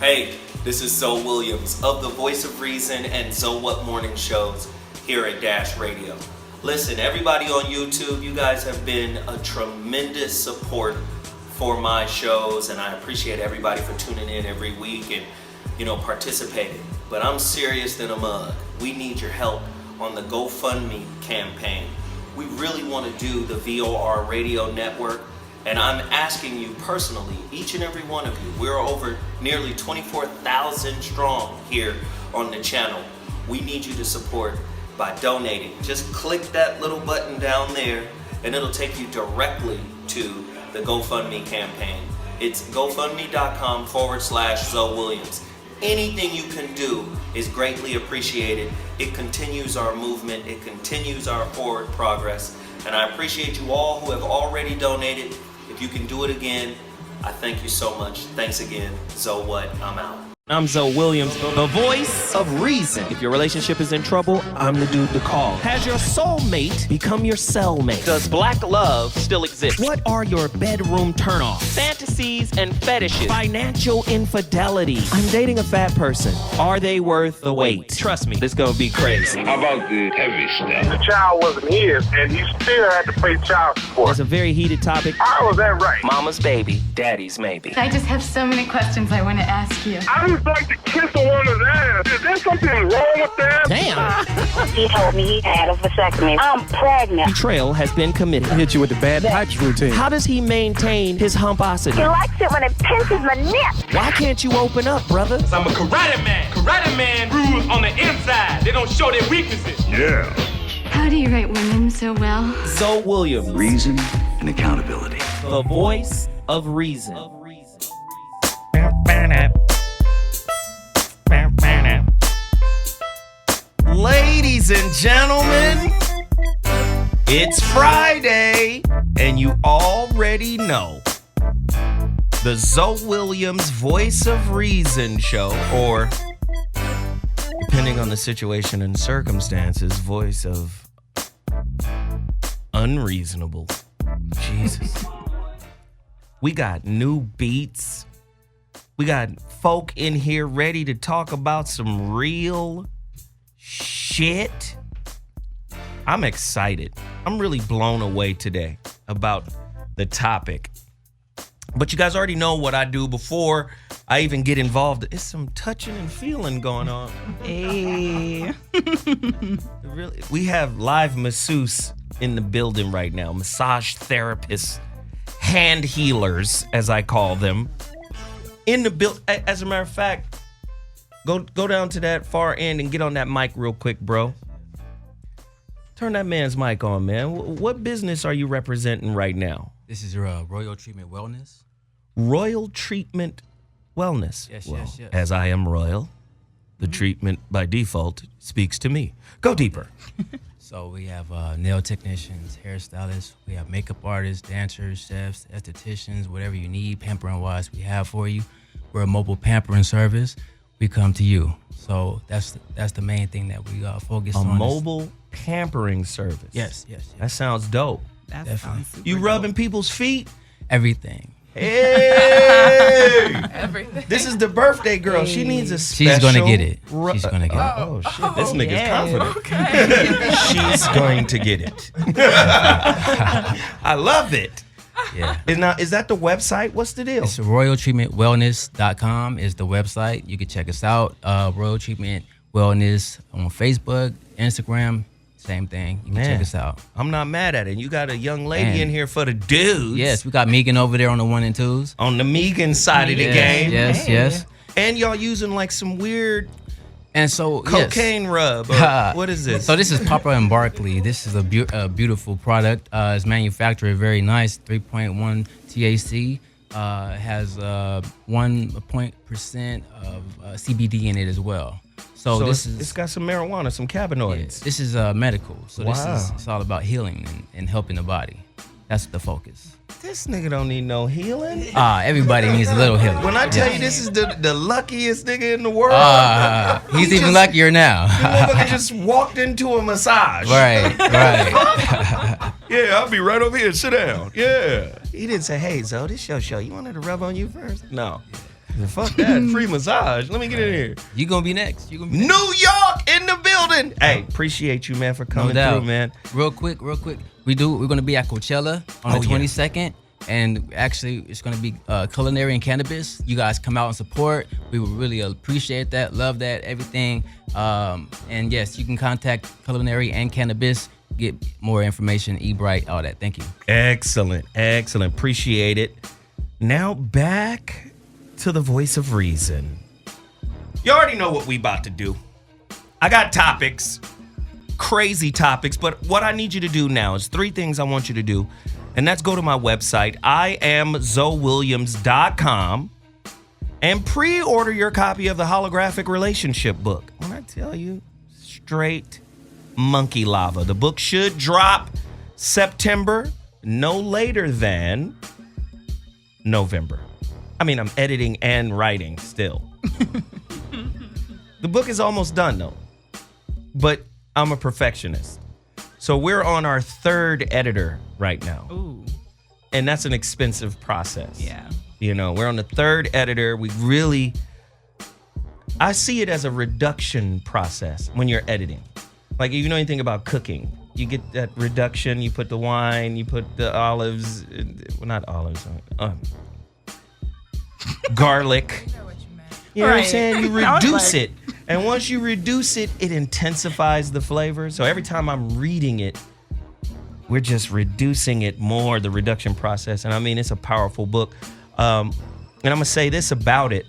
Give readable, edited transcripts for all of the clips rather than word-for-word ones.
Hey, this is Zoe Williams of the Voice of Reason and Zoe What Morning shows here at Dash Radio. Listen, everybody on YouTube, you guys have been a tremendous support for my shows, and I appreciate everybody for tuning in every week and, participating. But I'm serious than a mug. We need your help on the GoFundMe campaign. We really want to do the VOR radio network, and I'm asking you personally, each and every one of you, we're over nearly 24,000 strong here on the channel. We need you to support by donating. Just click that little button down there and it'll take you directly to the GoFundMe campaign. It's gofundme.com/Zoe Williams. Anything you can do is greatly appreciated. It continues our movement. It continues our forward progress. And I appreciate you all who have already donated. If you can do it again, I thank you so much. Thanks again. Zoe What? I'm out. I'm Zoe Williams, the voice of reason. If your relationship is in trouble, I'm the dude to call. Has your soulmate become your cellmate? Does black love still exist? What are your bedroom turnoffs? Fantasies and fetishes. Financial infidelity. I'm dating a fat person. Are they worth the wait? Trust me, this gonna be crazy. How about the heavy stuff? The child wasn't his, and he still had to pay child support. It's a very heated topic. How was that right? Mama's baby, daddy's maybe. I just have so many questions I want to ask you. I just like to kiss a woman's ass. Is there something wrong with that? Damn. He told me he had a vasectomy. I'm pregnant. Betrayal has been committed. Hit you with the bad pipes routine. How does he maintain his humposity? He likes it when it pinches my neck. Why can't you open up, brother? I'm a karate man. Karate man rules on the inside. They don't show their weaknesses. Yeah. How do you write women so well? Zoe Williams, Reason and accountability. the voice of reason. Ladies and gentlemen, it's Friday, and you already know the Zoe Williams Voice of Reason show, or depending on the situation and circumstances, voice of unreasonable. Jesus. We got new beats. We got folk in here ready to talk about some real shit. I'm excited. I'm really blown away today about the topic. But you guys already know what I do before I even get involved. It's some touching and feeling going on. Hey. Really, we have live masseuse in the building right now. Massage therapists, hand healers, as I call them, in the build. As a matter of fact, go down to that far end and get on that mic real quick, bro. Turn that man's mic on, man. What business are you representing right now? This is your Royal Treatment Wellness. Royal Treatment Wellness. Yes, well, yes. As I am royal, the treatment by default speaks to me. Go deeper. So we have nail technicians, hairstylists, we have makeup artists, dancers, chefs, estheticians, whatever you need, pampering-wise, we have for you. We're a mobile pampering service. We come to you. So that's the main thing that we focus on. A mobile pampering service. Yes. That sounds dope. That Definitely. sounds You rubbing people's feet? Everything. Hey! everything. This is the birthday girl. She needs a special. She's gonna get it. She's gonna get it. Oh shit! This nigga's yeah. confident. Okay. She's going to get it. I love it. Yeah. Is that the website? What's the deal? It's royaltreatmentwellness.com is the website. You can check us out. Royal Treatment Wellness on Facebook, Instagram, same thing. You can check us out. I'm not mad at it. You got a young lady Man. in here for the dudes. Yes, we got Megan over there on the 1 and 2s. On the Megan side of the game. Yes. And y'all using like some weird And so cocaine rub. Or what is this? So this is Papa and Barkley. This is a beautiful product. It's manufactured very nice, 3.1 THC. Has 1% of CBD in it as well. So this is, it's got some marijuana, some cannabinoids. this is medical. So Wow. it's all about healing and helping the body. That's the focus. This nigga don't need no healing. Everybody needs a little healing. When I tell you this is the luckiest nigga in the world, he's even luckier now. You motherfucker just walked into a massage. Right. Yeah, I'll be right over here. Sit down. Yeah. He didn't say, hey, Zoe, this your show. You wanted to rub on you first? No. Fuck that. Free massage. Let me get in here. You gonna be next. New York in the building. Hey, appreciate you, man, for coming through, man. Real quick. We're gonna be at Coachella on the 22nd. And actually, it's going to be culinary and cannabis. You guys come out and support. We would really appreciate that, love that, everything. And yes, you can contact culinary and cannabis, get more information, eBright, all that. Thank you. Excellent. Appreciate it. Now back to the voice of reason. You already know what we about to do. I got topics, crazy topics, but what I need you to do now is 3 things I want you to do. And that's go to my website, IamZoeWilliams.com, and pre-order your copy of the Holographic Relationship book. When I tell you, straight monkey lava. The book should drop September, no later than November. I mean, I'm editing and writing still. The book is almost done, though. But I'm a perfectionist. So we're on our 3rd editor right now. Ooh. And that's an expensive process. Yeah. You know, we're on the 3rd editor. I see it as a reduction process when you're editing. Like, if you know anything about cooking, you get that reduction, you put the wine, you put the olives, well, not olives, garlic. You know what I'm saying? You reduce it. And once you reduce it, it intensifies the flavor. So every time I'm reading it, we're just reducing it more, the reduction process. And I mean, it's a powerful book. And I'm going to say this about it.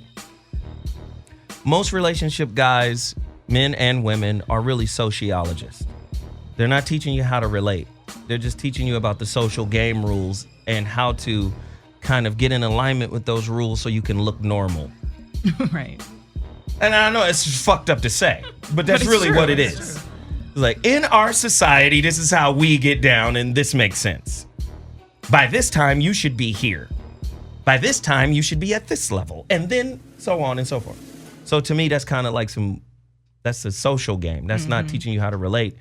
Most relationship guys, men and women, are really sociologists. They're not teaching you how to relate. They're just teaching you about the social game rules and how to kind of get in alignment with those rules so you can look normal. Right. And I know it's fucked up to say, but that's really true. What it is. Like, in our society, this is how we get down, and this makes sense. By this time, you should be here. By this time, you should be at this level. And then so on and so forth. So to me, that's kind of like that's a social game. That's not teaching you how to relate.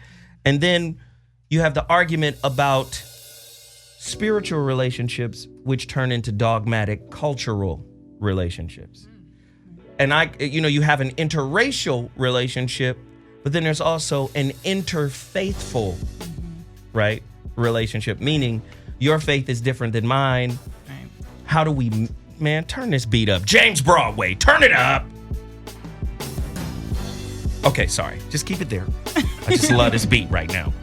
And then you have the argument about spiritual relationships, which turn into dogmatic cultural relationships. And you have an interracial relationship, but then there's also an interfaithful, right, relationship, meaning your faith is different than mine. Right. How do we, man, turn this beat up? James Broadway, turn it up. Okay, sorry, just keep it there. I just love this beat right now.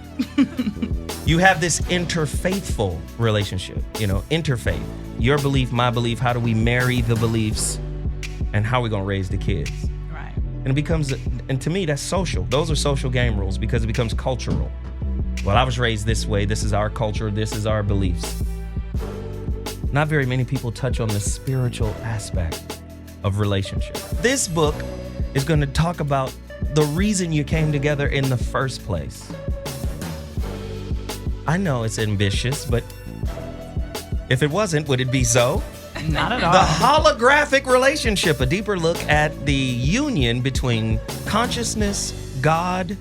You have this interfaithful relationship, interfaith. Your belief, my belief, how do we marry the beliefs? And how are we going to raise the kids? Right. And it becomes, and to me, that's social. Those are social game rules because it becomes cultural. Well, I was raised this way. This is our culture. This is our beliefs. Not very many people touch on the spiritual aspect of relationship. This book is going to talk about the reason you came together in the first place. I know it's ambitious, but if it wasn't, would it be so? Not at all. The holographic relationship, a deeper look at the union between consciousness, God,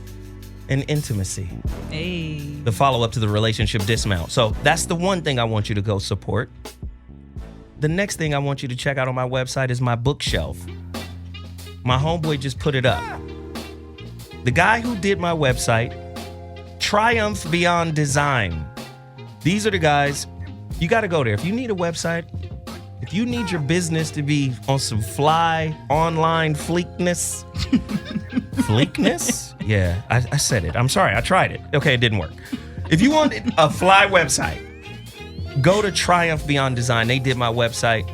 and intimacy. Hey. The follow-up to the relationship dismount. So that's the one thing I want you to go support. The next thing I want you to check out on my website is my bookshelf. My homeboy just put it up. The guy who did my website, Triumph Beyond Design. These are the guys, you got to go there. If you need a website, if you need your business to be on some fly online fleekness. Fleekness? Yeah, I said it. I'm sorry, I tried it. Okay, it didn't work. If you want a fly website, go to Triumph Beyond Design. They did my website.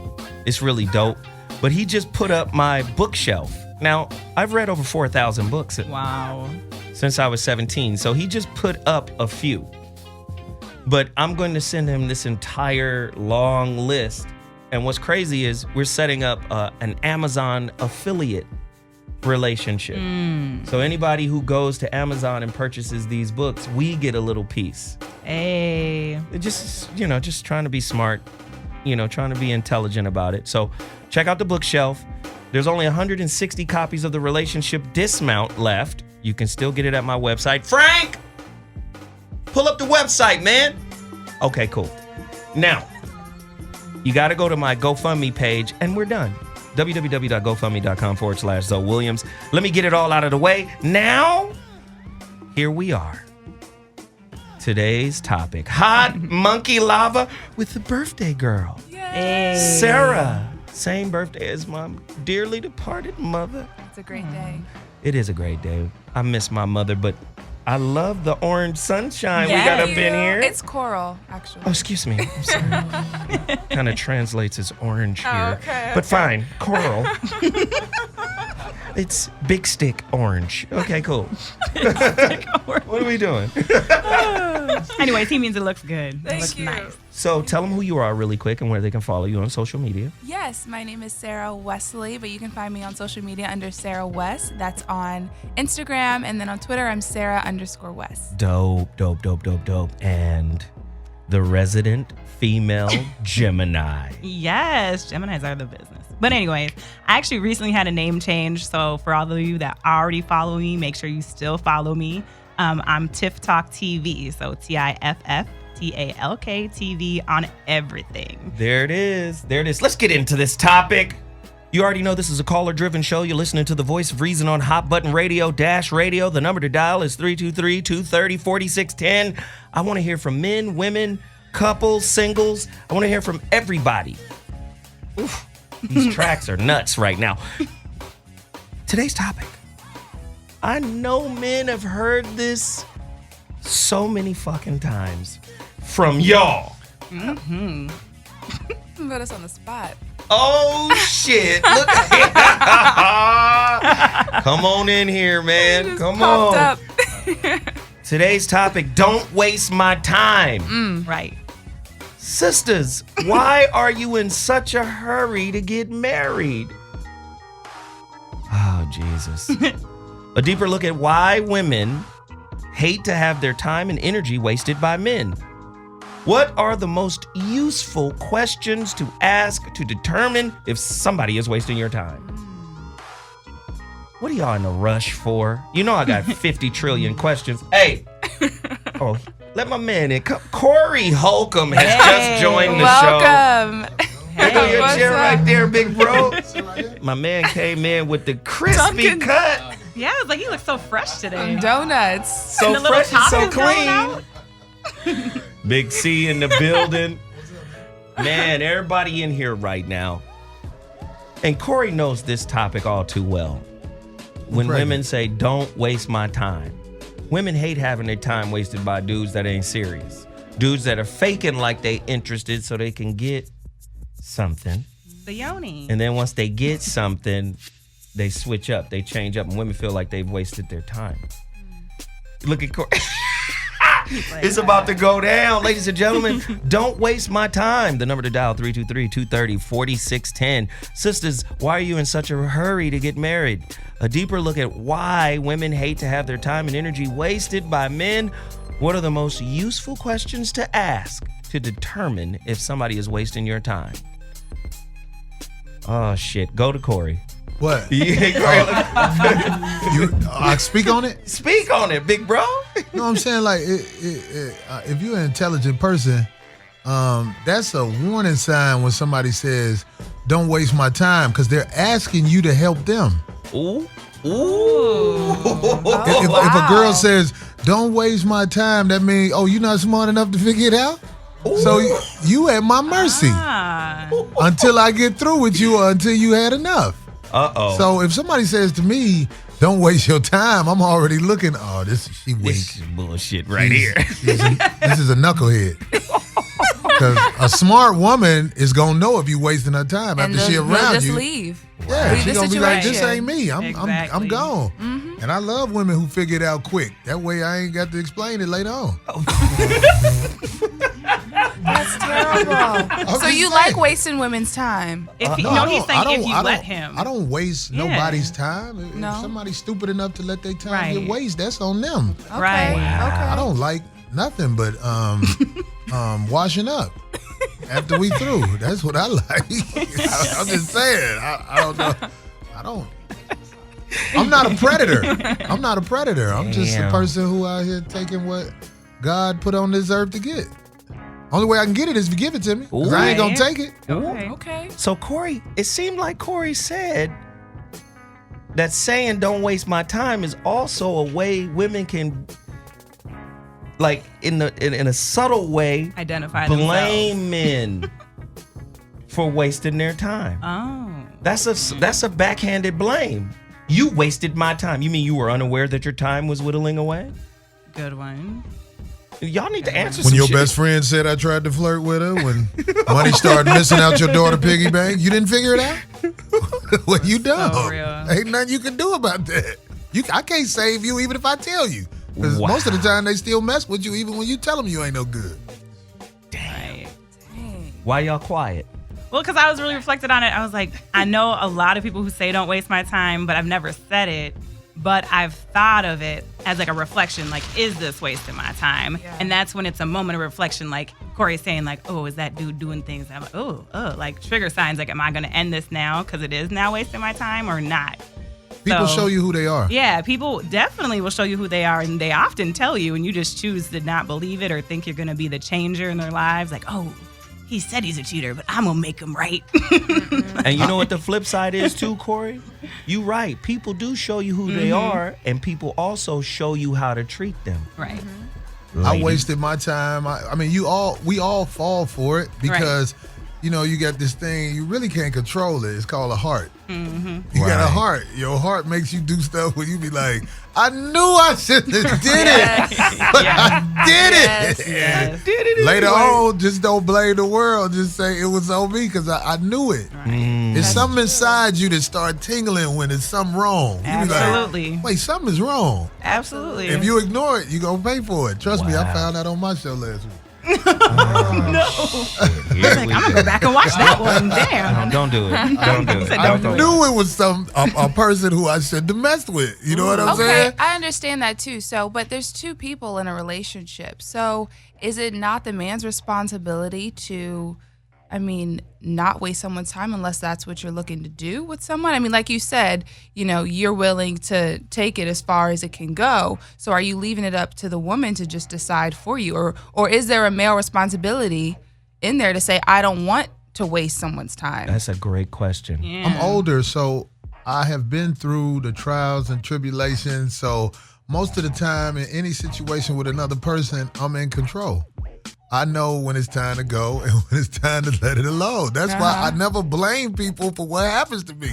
It's really dope. But he just put up my bookshelf. Now, I've read over 4,000 books. Wow. Since I was 17. So he just put up a few. But I'm going to send him this entire long list. And what's crazy is we're setting up an Amazon affiliate relationship. So anybody who goes to Amazon and purchases these books, we get a little piece. Hey. Just trying to be smart, trying to be intelligent about it. So check out the bookshelf. There's only 160 copies of the Relationship Dismount left. You can still get it at my website. Frank, pull up the website, man. Okay, cool. Now, you got to go to my GoFundMe page, and we're done. www.gofundme.com/Zoe Williams. Let me get it all out of the way. Now, here we are. Today's topic, hot monkey lava with the birthday girl. Hey. Sarah. Same birthday as my dearly departed mother. It's a great day. It is a great day. I miss my mother, but I love the orange sunshine we got up in here. It's coral, actually. Oh, excuse me. I'm sorry. Kind of translates as orange here. Oh, okay, but fine, coral. It's big stick orange. Okay, cool. What are we doing? Anyways, he means it looks good. It looks Thank you. nice. So tell them who you are really quick and where they can follow you on social media. Yes, my name is Sarah Wesley, but you can find me on social media under Sarah West. That's on Instagram, and then on Twitter, I'm Sarah_West. Dope. And the resident female Gemini. Yes, Geminis are the business. But anyways, I actually recently had a name change. So for all of you that already follow me, make sure you still follow me. I'm Tiff Talk TV. So TIFFTALK TV on everything. There it is. Let's get into this topic. You already know this is a caller-driven show. You're listening to the Voice of Reason on Hot Button Radio, Dash Radio. The number to dial is 323-230-4610. I want to hear from men, women, couples, singles. I want to hear from everybody. Oof, these tracks are nuts right now. Today's topic. I know men have heard this so many fucking times from y'all. Mm-hmm. Put us on the spot. Oh, shit. Look. Come on in here, man. Come on. Up. Today's topic, don't waste my time. Right. Sisters, why are you in such a hurry to get married? Oh, Jesus. A deeper look at why women hate to have their time and energy wasted by men. What are the most useful questions to ask to determine if somebody is wasting your time? What are y'all in a rush for? You know I got 50 trillion questions. Hey! Oh, let my man in. Corey Holcomb has just joined the show. Welcome. There go your chair right there, big bro. My man came in with the crispy Dunkin'. cut. Yeah, it's like he looks so fresh today. Donuts. So And the little fresh and top so is going clean. Big C in the building. Man, everybody in here right now. And Corey knows this topic all too well. When women say, don't waste my time. Women hate having their time wasted by dudes that ain't serious. Dudes that are faking like they interested so they can get something. The yoni. And then once they get something, they switch up. They change up. And women feel like they've wasted their time. Look at Corey. It's about to go down. Ladies and gentlemen, don't waste my time. The number to dial, 323-230-4610. Sisters, why are you in such a hurry to get married? A deeper look at why women hate to have their time and energy wasted by men. What are the most useful questions to ask to determine if somebody is wasting your time? Oh, shit. Go to Corey. What? Yeah, speak on it? Speak on it, big bro. No, I'm saying like if you're an intelligent person, that's a warning sign when somebody says, don't waste my time, because they're asking you to help them. Ooh. If a girl says, don't waste my time, that means, oh, you're not smart enough to figure it out? Ooh. So you at my mercy until I get through with you or until you had enough. Uh-oh. So if somebody says to me, don't waste your time, I'm already looking, she weak. This is bullshit right here. This is a knucklehead. Because a smart woman is going to know if you wasting her time after she around just you. Leave. Yeah, she's going to be like, this situation. ain't me. I'm gone. Mm-hmm. And I love women who figure it out quick. That way I ain't got to explain it later on. That's terrible. So you like wasting women's time? He's saying if you let him. I don't waste nobody's time. If somebody's stupid enough to let their time get wasted, that's on them. Okay. Right. Wow. Okay. I don't like nothing but washing up after we through. That's what I like. I'm just saying. I don't know. I'm not a predator. I'm just a person who out here taking what God put on this earth to get. Only way I can get it is if you give it to me. 'Cause I ain't gonna take it. Okay. So Corey, it seemed like Corey said that saying "don't waste my time" is also a way women can, like, in a subtle way, Identify blame men for wasting their time. Oh. That's a backhanded blame. You wasted my time. You mean you were unaware that your time was whittling away? Good one. Y'all need to answer When some your shit. best friend said I tried to flirt with her, when money started missing out your daughter piggy bank, you didn't figure it out? Well, you dumb. So real. Ain't nothing you can do about that. I can't save you even if I tell you. Because most of the time they still mess with you even when you tell them you ain't no good. Dang. Why y'all quiet? Well, because I was really reflected on it. I was like, I know a lot of people who say don't waste my time, but I've never said it. But I've thought of it as like a reflection, like, is this wasting my time? Yeah. And that's when it's a moment of reflection, like Corey's saying, like, oh, is that dude doing things? I'm like, oh, like trigger signs, like, am I going to end this now because it is now wasting my time or not? People show you who they are. Yeah, people definitely will show you who they are, and they often tell you, and you just choose to not believe it or think you're going to be the changer in their lives. Like, oh, he said he's a cheater, but I'm going to make him right. And you know what the flip side is too, Corey? You right. People do show you who they are, and people also show you how to treat them. Right. I wasted my time. I mean, we all fall for it because, you know, you got this thing, you really can't control it. It's called a heart. You got a heart. Your heart makes you do stuff where you be like, I knew I shouldn't have did it, but I did it. Yes. Did it Later anyway. on, just don't blame the world. Just say it was on me because I knew it. It's something inside you that start tingling when it's something wrong. You be Absolutely. like, wait, something is wrong. Absolutely. If you ignore it, you're going to pay for it. Trust me, I found that on my show last week. I'm gonna go back and watch that one. Damn. Don't do it. Don't do it. I knew it was a person who I shouldn't have messed with. You know what I'm saying? I understand that too. So, but there's two people in a relationship. So, is it not the man's responsibility to, not waste someone's time unless that's what you're looking to do with someone? I mean, like you said, you know, you're willing to take it as far as it can go. So are you leaving it up to the woman to just decide for you? Or is there a male responsibility in there to say, I don't want to waste someone's time? That's a great question. Yeah. I'm older, so I have been through the trials and tribulations. So most of the time in any situation with another person, I'm in control. I know when it's time to go and when it's time to let it alone. That's why I never blame people for what happens to me.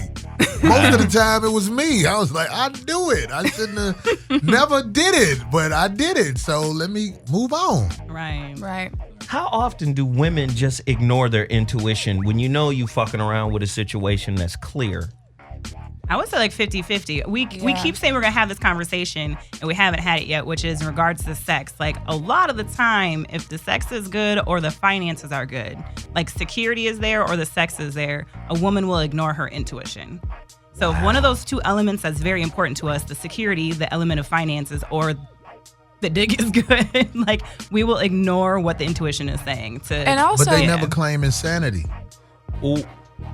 Most of the time it was me. I was like, I do it. I shouldn't have never did it, but I did it. So let me move on. Right. How often do women just ignore their intuition when you know you fucking around with a situation that's clear? I would say like 50-50. We keep saying we're going to have this conversation, and we haven't had it yet, which is in regards to sex. Like, a lot of the time, if the sex is good or the finances are good, like security is there or the sex is there, a woman will ignore her intuition. So if one of those two elements that's very important to us, the security, the element of finances, or the dick is good, like, we will ignore what the intuition is saying. And also, but they never claim insanity. Ooh.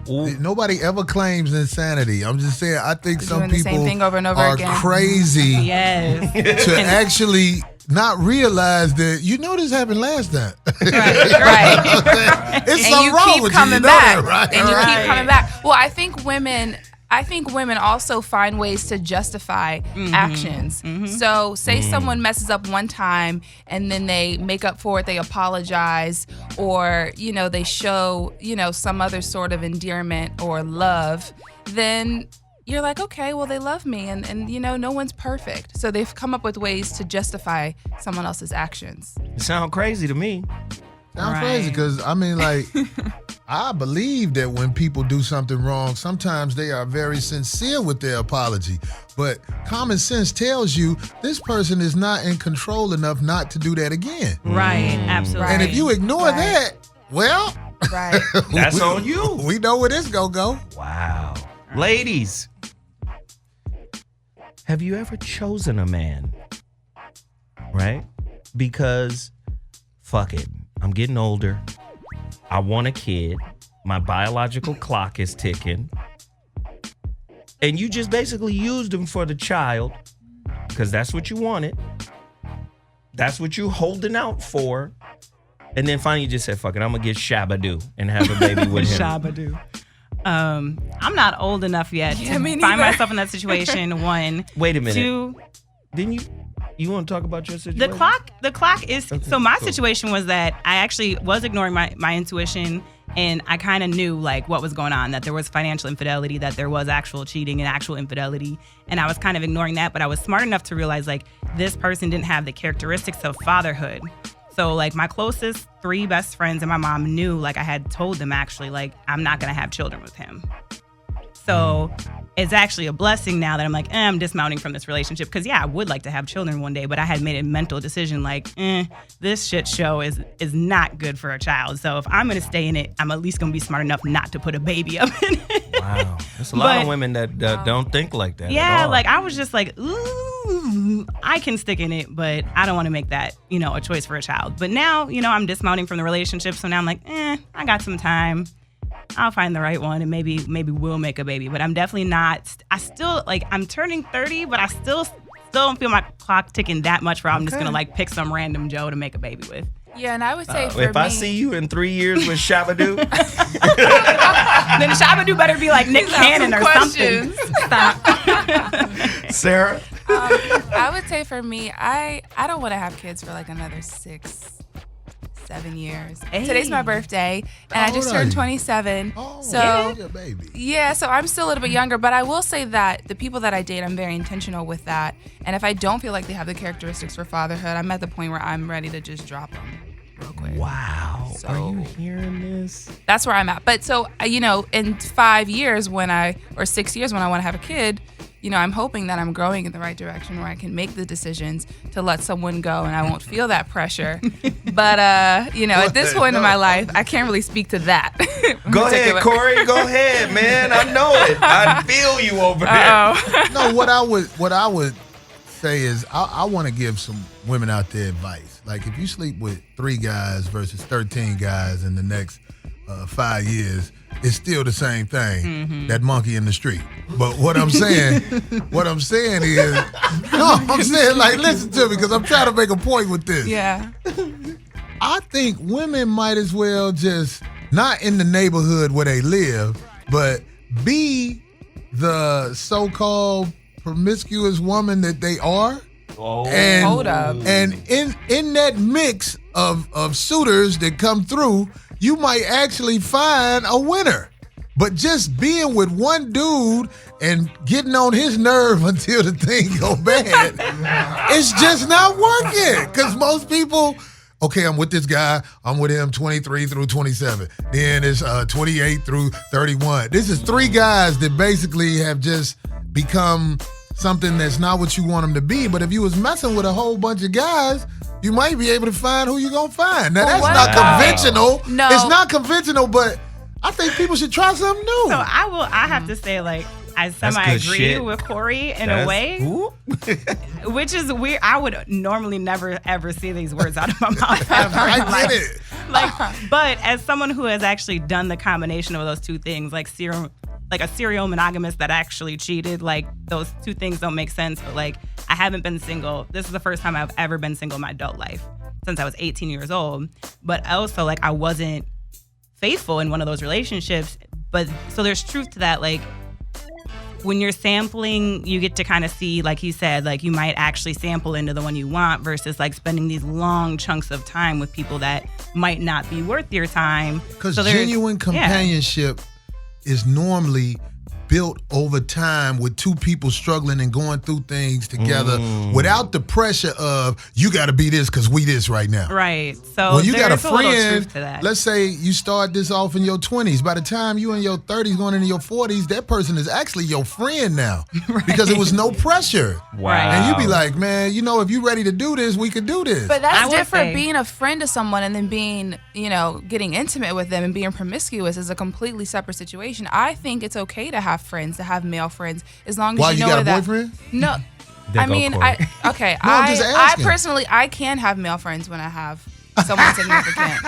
Nobody ever claims insanity. I'm just saying, I think some doing the people same thing over and over are again. crazy to actually not realize that, you know, this happened last time. Right. It's and something you wrong keep with coming you. You know back. that, right? And you keep coming back. Well, I think women also find ways to justify actions. So say someone messes up one time and then they make up for it, they apologize, or, you know, they show, you know, some other sort of endearment or love, then you're like, okay, well, they love me, and you know, no one's perfect. So they've come up with ways to justify someone else's actions. It sounds crazy to me. Sounds crazy because, I mean, like, I believe that when people do something wrong, sometimes they are very sincere with their apology. But common sense tells you this person is not in control enough not to do that again. Right, absolutely. And if you ignore that, well, that's on you. We know where this gonna go. Wow. Ladies, have you ever chosen a man, right? Because, fuck it, I'm getting older. I want a kid. My biological clock is ticking. And you just basically used him for the child because that's what you wanted. That's what you're holding out for. And then finally you just said, fuck it, I'm going to get Shabba-Doo and have a baby with him. Shabba-Doo. I'm not old enough yet to me find neither. myself in that situation. One. Wait a minute. Two. Didn't you want to talk about your situation? The clock is, Okay, so my cool. situation was that I actually was ignoring my intuition, and I kind of knew like what was going on, that there was financial infidelity, that there was actual cheating and actual infidelity. And I was kind of ignoring that, but I was smart enough to realize like this person didn't have the characteristics of fatherhood. So like my closest 3 best friends and my mom knew, like I had told them actually, like I'm not going to have children with him. So it's actually a blessing now that I'm like, I'm dismounting from this relationship. Because, yeah, I would like to have children one day, but I had made a mental decision like, this shit show is not good for a child. So if I'm going to stay in it, I'm at least going to be smart enough not to put a baby up in it. Wow. There's a lot of women that don't think like that. Yeah, at all. like I was just like, ooh, I can stick in it, but I don't want to make that, a choice for a child. But now, I'm dismounting from the relationship. So now I'm like, I got some time. I'll find the right one and maybe we'll make a baby. But I'm definitely not. I still I'm turning 30, but I still don't feel my clock ticking that much where I'm just gonna like pick some random Joe to make a baby with. Yeah, and I would say for if me, I see you in 3 years with Shabba-Doo, then Shabba-Doo better be like Nick Cannon or something. Stop. Sarah. I would say for me, I don't want to have kids for like another 6-7 years. Hey. Today's my birthday, and I just turned 27. Oh, so yeah, baby. yeah, so I'm still a little bit younger, but I will say that the people that I date, I'm very intentional with that. And if I don't feel like they have the characteristics for fatherhood, I'm at the point where I'm ready to just drop them real quick. Wow. So, are you hearing this? That's where I'm at. But so, in 5 years or 6 years when I want to have a kid, I'm hoping that I'm growing in the right direction where I can make the decisions to let someone go and I won't feel that pressure. But, at this point in my life, I can't really speak to that. Go ahead, Corey. Go ahead, man. I know it. I feel you over there. No, what I would say is I want to give some women out there advice. Like if you sleep with 3 guys versus 13 guys in the next 5 years, it's still the same thing. Mm-hmm. That monkey in the street. But what I'm saying is, I'm saying like listen to me because I'm trying to make a point with this. Yeah. I think women might as well just not in the neighborhood where they live, but be the so-called promiscuous woman that they are. Oh. And, hold up. And in that mix of suitors that come through, you might actually find a winner. But just being with one dude and getting on his nerve until the thing go bad, it's just not working. Because most people, okay, I'm with this guy. I'm with him 23 through 27. Then it's 28 through 31. This is 3 guys that basically have just become something that's not what you want them to be. But if you was messing with a whole bunch of guys, you might be able to find who you're going to find. Now, that's not conventional. No. It's not conventional, but I think people should try something new. So I have to say, like, I semi-agree with Corey in a way, which is weird. I would normally never, ever see these words out of my mouth ever. I get it. But as someone who has actually done the combination of those two things, like a serial monogamous that actually cheated, like those two things don't make sense. But like, I haven't been single. This is the first time I've ever been single in my adult life since I was 18 years old. But also, like, I wasn't faithful in one of those relationships. But so there's truth to that. Like, when you're sampling, you get to kind of see, like he said, like you might actually sample into the one you want versus like spending these long chunks of time with people that might not be worth your time. Because genuine companionship is normally built over time with 2 people struggling and going through things together without the pressure of you got to be this because we this right now. Right. So when you got a little friend, truth to that. let's say you start this off in your 20s. By the time you in your 30s going into your 40s, that person is actually your friend now because it was no pressure. Wow. And you be like, man, if you ready to do this, we could do this. But that's different. Being a friend to someone and then being, getting intimate with them and being promiscuous is a completely separate situation. I think it's okay to have friends, to have male friends, as long as Why, you know you got a that. boyfriend? No. I'm I asking. personally, I can have male friends when I have someone significant.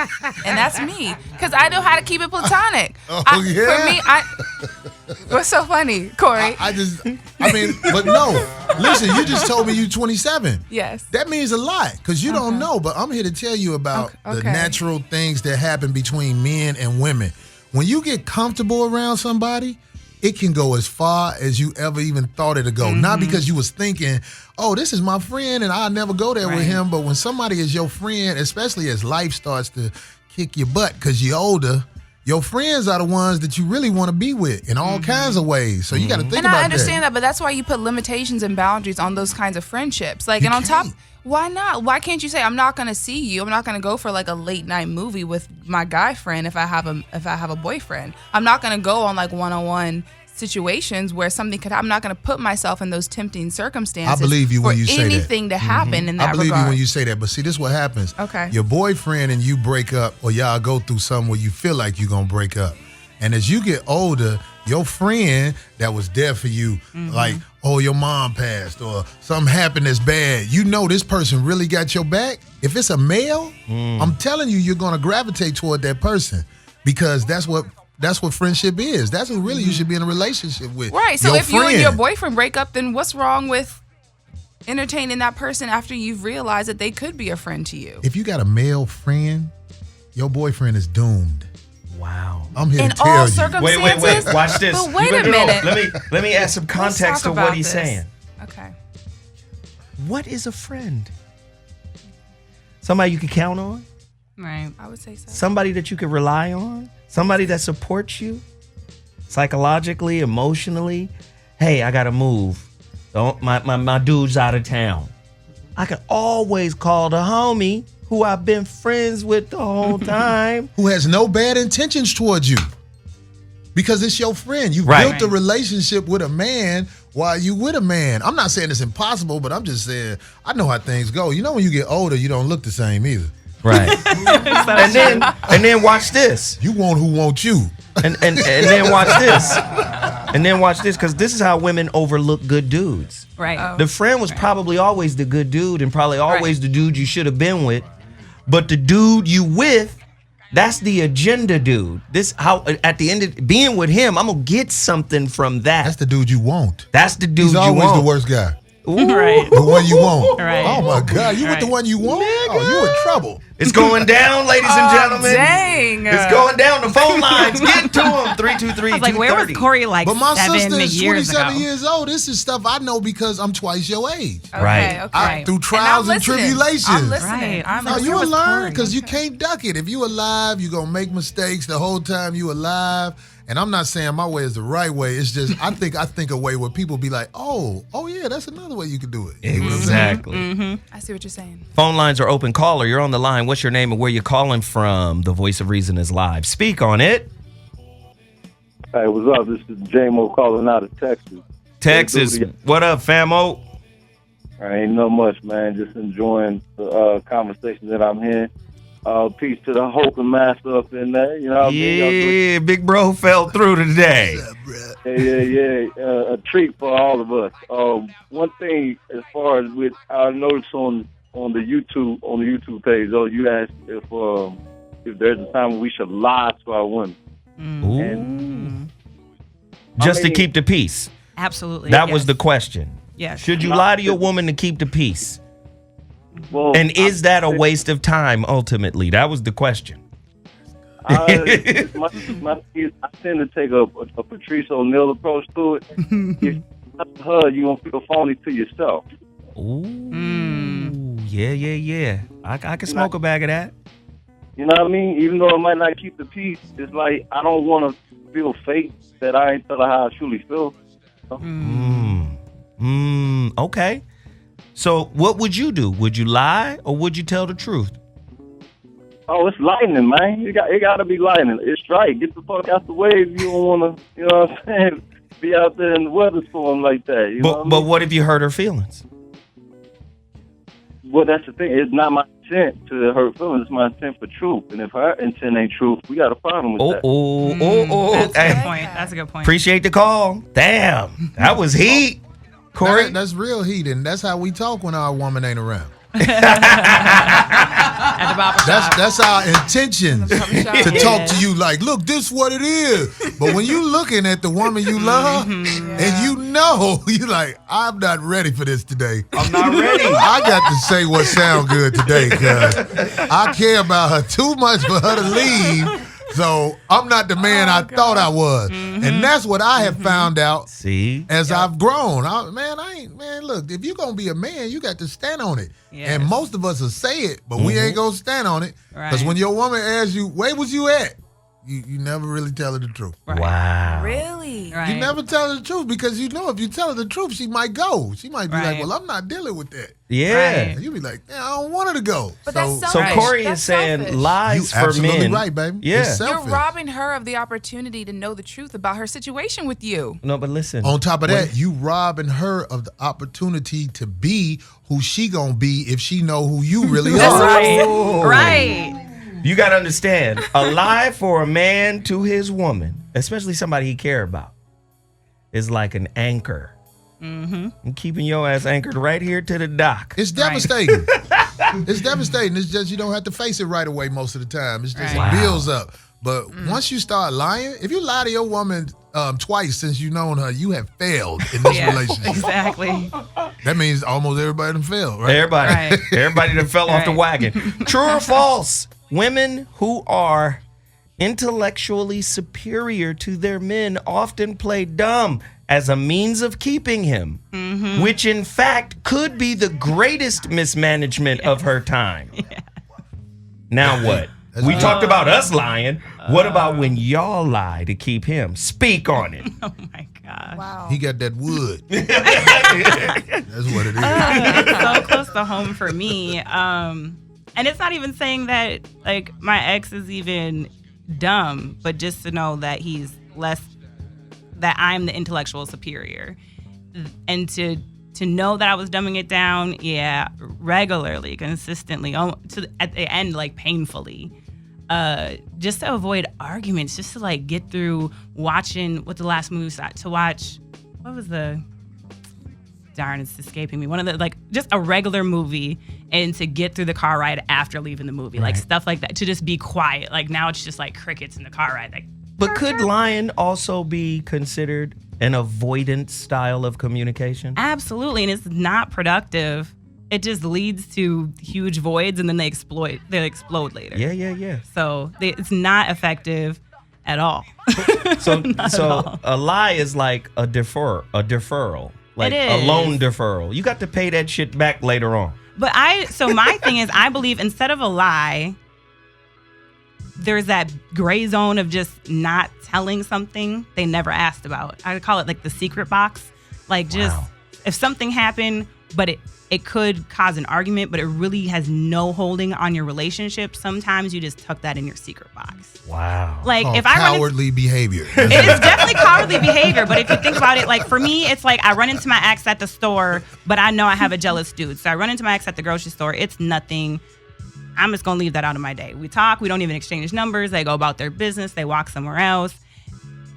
And that's me. Because I know how to keep it platonic. Oh, yeah? For me, what's so funny, Corey? but no. Listen, you just told me you 27. Yes. That means a lot because you don't know, but I'm here to tell you about the natural things that happen between men and women. When you get comfortable around somebody, it can go as far as you ever even thought it'd go. Not because you was thinking, oh, this is my friend and I'll never go there with him. But when somebody is your friend, especially as life starts to kick your butt because you're older, your friends are the ones that you really want to be with in all kinds of ways. So you got to think about that. And I understand that, but that's why you put limitations and boundaries on those kinds of friendships. Like, and on top, why not? Why can't you say, I'm not going to see you. I'm not going to go for like a late night movie with my guy friend if I have a boyfriend. I'm not going to go on like one-on-one situations where something could. I'm not going to put myself in those tempting circumstances. I believe you when you say that. Anything to happen in that regard. I believe you when you say that. But see, this is what happens. Okay. Your boyfriend and you break up, or y'all go through something where you feel like you're gonna break up. And as you get older, your friend that was there for you, like, oh, your mom passed or something happened that's bad, you know this person really got your back. If it's a male, I'm telling you, you're gonna gravitate toward that person because that's what friendship is. That's who really you should be in a relationship with. Right. So your if friend. you and your boyfriend break up, then what's wrong with entertaining that person after you've realized that they could be a friend to you? If you got a male friend, your boyfriend is doomed. Wow. I'm here in to tell all you. circumstances. Wait. Watch this. But wait a minute. Let me add some context to what he's saying. Okay. What is a friend? Somebody you can count on? Right. I would say so. Somebody that you can rely on? Somebody that supports you psychologically, emotionally. Hey, I gotta move. My dude's out of town. I can always call the homie who I've been friends with the whole time. Who has no bad intentions towards you. Because it's your friend. You built a relationship with a man while you with a man. I'm not saying it's impossible, but I'm just saying I know how things go. You know when you get older, you don't look the same either. Right. and then watch this. You want who wants you. And then watch this. And then watch this, because this is how women overlook good dudes. Right. The friend was probably always the good dude and probably always the dude you should have been with. But the dude you with, that's the agenda dude. This how at the end of being with him, I'm gonna get something from that. That's the dude you want. That's the dude He's you always want. the worst guy. Ooh. Right. The one you want. Right. Oh my God, you with the one you want? Nigga. Oh, you in trouble. It's going down, ladies and gentlemen. Dang. It's going down. The phone lines. Get to them. 323-230. I was like, where was Corey like But my 7 sister is years 27 ago? years old. This is stuff I know because I'm twice your age. Okay, Right. okay. Through trials and tribulations. I'm listening. Right. I'm No, listening. you Where was will learn Corey? because you can't duck it. If you alive, you gonna make mistakes the whole time you alive. And I'm not saying my way is the right way. It's just I think a way where people be like, oh yeah, that's another way you could do it. You know what I'm saying? Exactly. I see what you're saying. Phone lines are open. Caller, you're on the line. What's your name and where you calling from? The Voice of Reason is live. Speak on it. Hey, what's up? This is J-Mo calling out of Texas. Texas. What up, famo? Ain't no much, man. Just enjoying the conversation that I'm hearing. Peace to the Holcomb master up in there. You know what I mean? Yeah, big bro fell through today. Yeah. A treat for all of us. One thing as far as with I noticed on the YouTube page, you asked if there's a time when we should lie to our women. Ooh. And, Just to keep the peace. Absolutely. That was the question. Yes. Should you lie to your woman to keep the peace? Well, And is that a waste of time ultimately? That was the question. my kids, I tend to take a Patrice O'Neal approach to it. If you lie to her, you won't feel phony to yourself. Ooh. Yeah. I can smoke a bag of that. You know what I mean? Even though it might not keep the peace, it's like I don't want to feel fake that I ain't tell her how I truly feel. Okay. So what would you do? Would you lie or would you tell the truth? Oh, it's lightning, man. It got to be lightning. It's right. Get the fuck out the way if you don't want to, you know what I'm saying, be out there in the weather storm like that. You know But what if you hurt her feelings? Well, that's the thing. It's not my intent to hurt feelings. It's my intent for truth. And if her intent ain't truth, we got a problem with that. That's a good point. That's a good point. Appreciate the call. Damn, that was heat. Corey? That's real heat, and that's how we talk when our woman ain't around. At the barber shop. That's our intentions to talk to you like, look, this is what it is. But when you looking at the woman you love and you know, you like, I'm not ready for this today. I'm not ready. I got to say what sound good today because I care about her too much for her to leave. So I'm not the man I thought I was. And that's what I have found out as I've grown. Look, if you're going to be a man, you got to stand on it. Yes. And most of us will say it, but we ain't going to stand on it. Because when your woman asks you, where was you at? You never really tell her the truth. Right. Wow. Really? Right. You never tell her the truth because you know if you tell her the truth, she might go. She might be like, well, I'm not dealing with that. Yeah. And you be like, I don't want her to go. But that's so Corey is saying selfish. lies You for absolutely men. right, baby. Yeah. It's selfish. You're robbing her of the opportunity to know the truth about her situation with you. No, but listen. On top of that, you robbing her of the opportunity to be who she gonna be if she know who you really are. Right. You got to understand, a lie for a man to his woman, especially somebody he care about, is like an anchor. And keeping your ass anchored right here to the dock. It's devastating. It's devastating. It's just you don't have to face it right away most of the time. It's just it builds up. But once you start lying, if you lie to your woman twice since you've known her, you have failed in this relationship. Exactly. That means almost everybody done failed, right? Everybody that fell off the wagon. True or false? Women who are intellectually superior to their men often play dumb as a means of keeping him, which in fact could be the greatest mismanagement of her time. Now what? We talked about us lying. What about when y'all lie to keep him? Speak on it. Oh my God. Wow. He got that wood. That's what it is. It's so close to home for me. And it's not even saying that like my ex is even dumb, but just to know that he's less, that I'm the intellectual superior. And to know that I was dumbing it down, regularly, consistently, at the end, like painfully. Just to avoid arguments, just to like get through watching what the last movie to watch. What was it's escaping me. One of the, like, just a regular movie, and to get through the car ride after leaving the movie, like stuff like that, to just be quiet. Like now it's just like crickets in the car ride. Like, but could lying also be considered an avoidance style of communication? Absolutely, and it's not productive. It just leads to huge voids, and then they explode later. Yeah. So it's not effective at all. So a lie is like a deferral. Like a loan deferral. You got to pay that shit back later on. But my thing is, I believe instead of a lie, there's that gray zone of just not telling something they never asked about. I call it like the secret box. Like just if something happened, but it could cause an argument, but it really has no holding on your relationship. Sometimes you just tuck that in your secret box. Wow. Like if cowardly behavior. It is definitely cowardly behavior. But if you think about it, like for me, it's like I run into my ex at the store, but I know I have a jealous dude. So I run into my ex at the grocery store. It's nothing. I'm just going to leave that out of my day. We talk. We don't even exchange numbers. They go about their business. They walk somewhere else.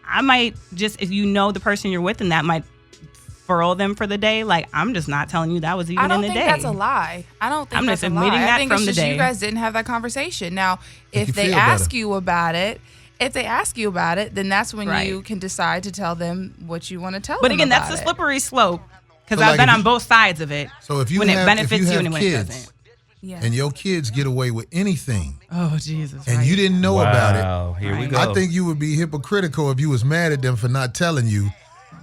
I might just, if you know the person you're with and that might furl them for the day, like I'm just not telling you that was even in the day. I don't think that's a lie. I don't think I'm that's just a lie. admitting that I think from it's the just day. you guys didn't have that conversation. Now, if you they feel ask better. you about it, then that's when you can decide to tell them what you want to tell them. But again, about that's a it. slippery slope because So, I've like, been if on you- both sides of it. So if you when have, it benefits if you and have when it kids, doesn't. Yeah. and your kids get away with anything, Oh Jesus! and you didn't know about Wow, it, here we go. I think you would be hypocritical if you was mad at them for not telling you.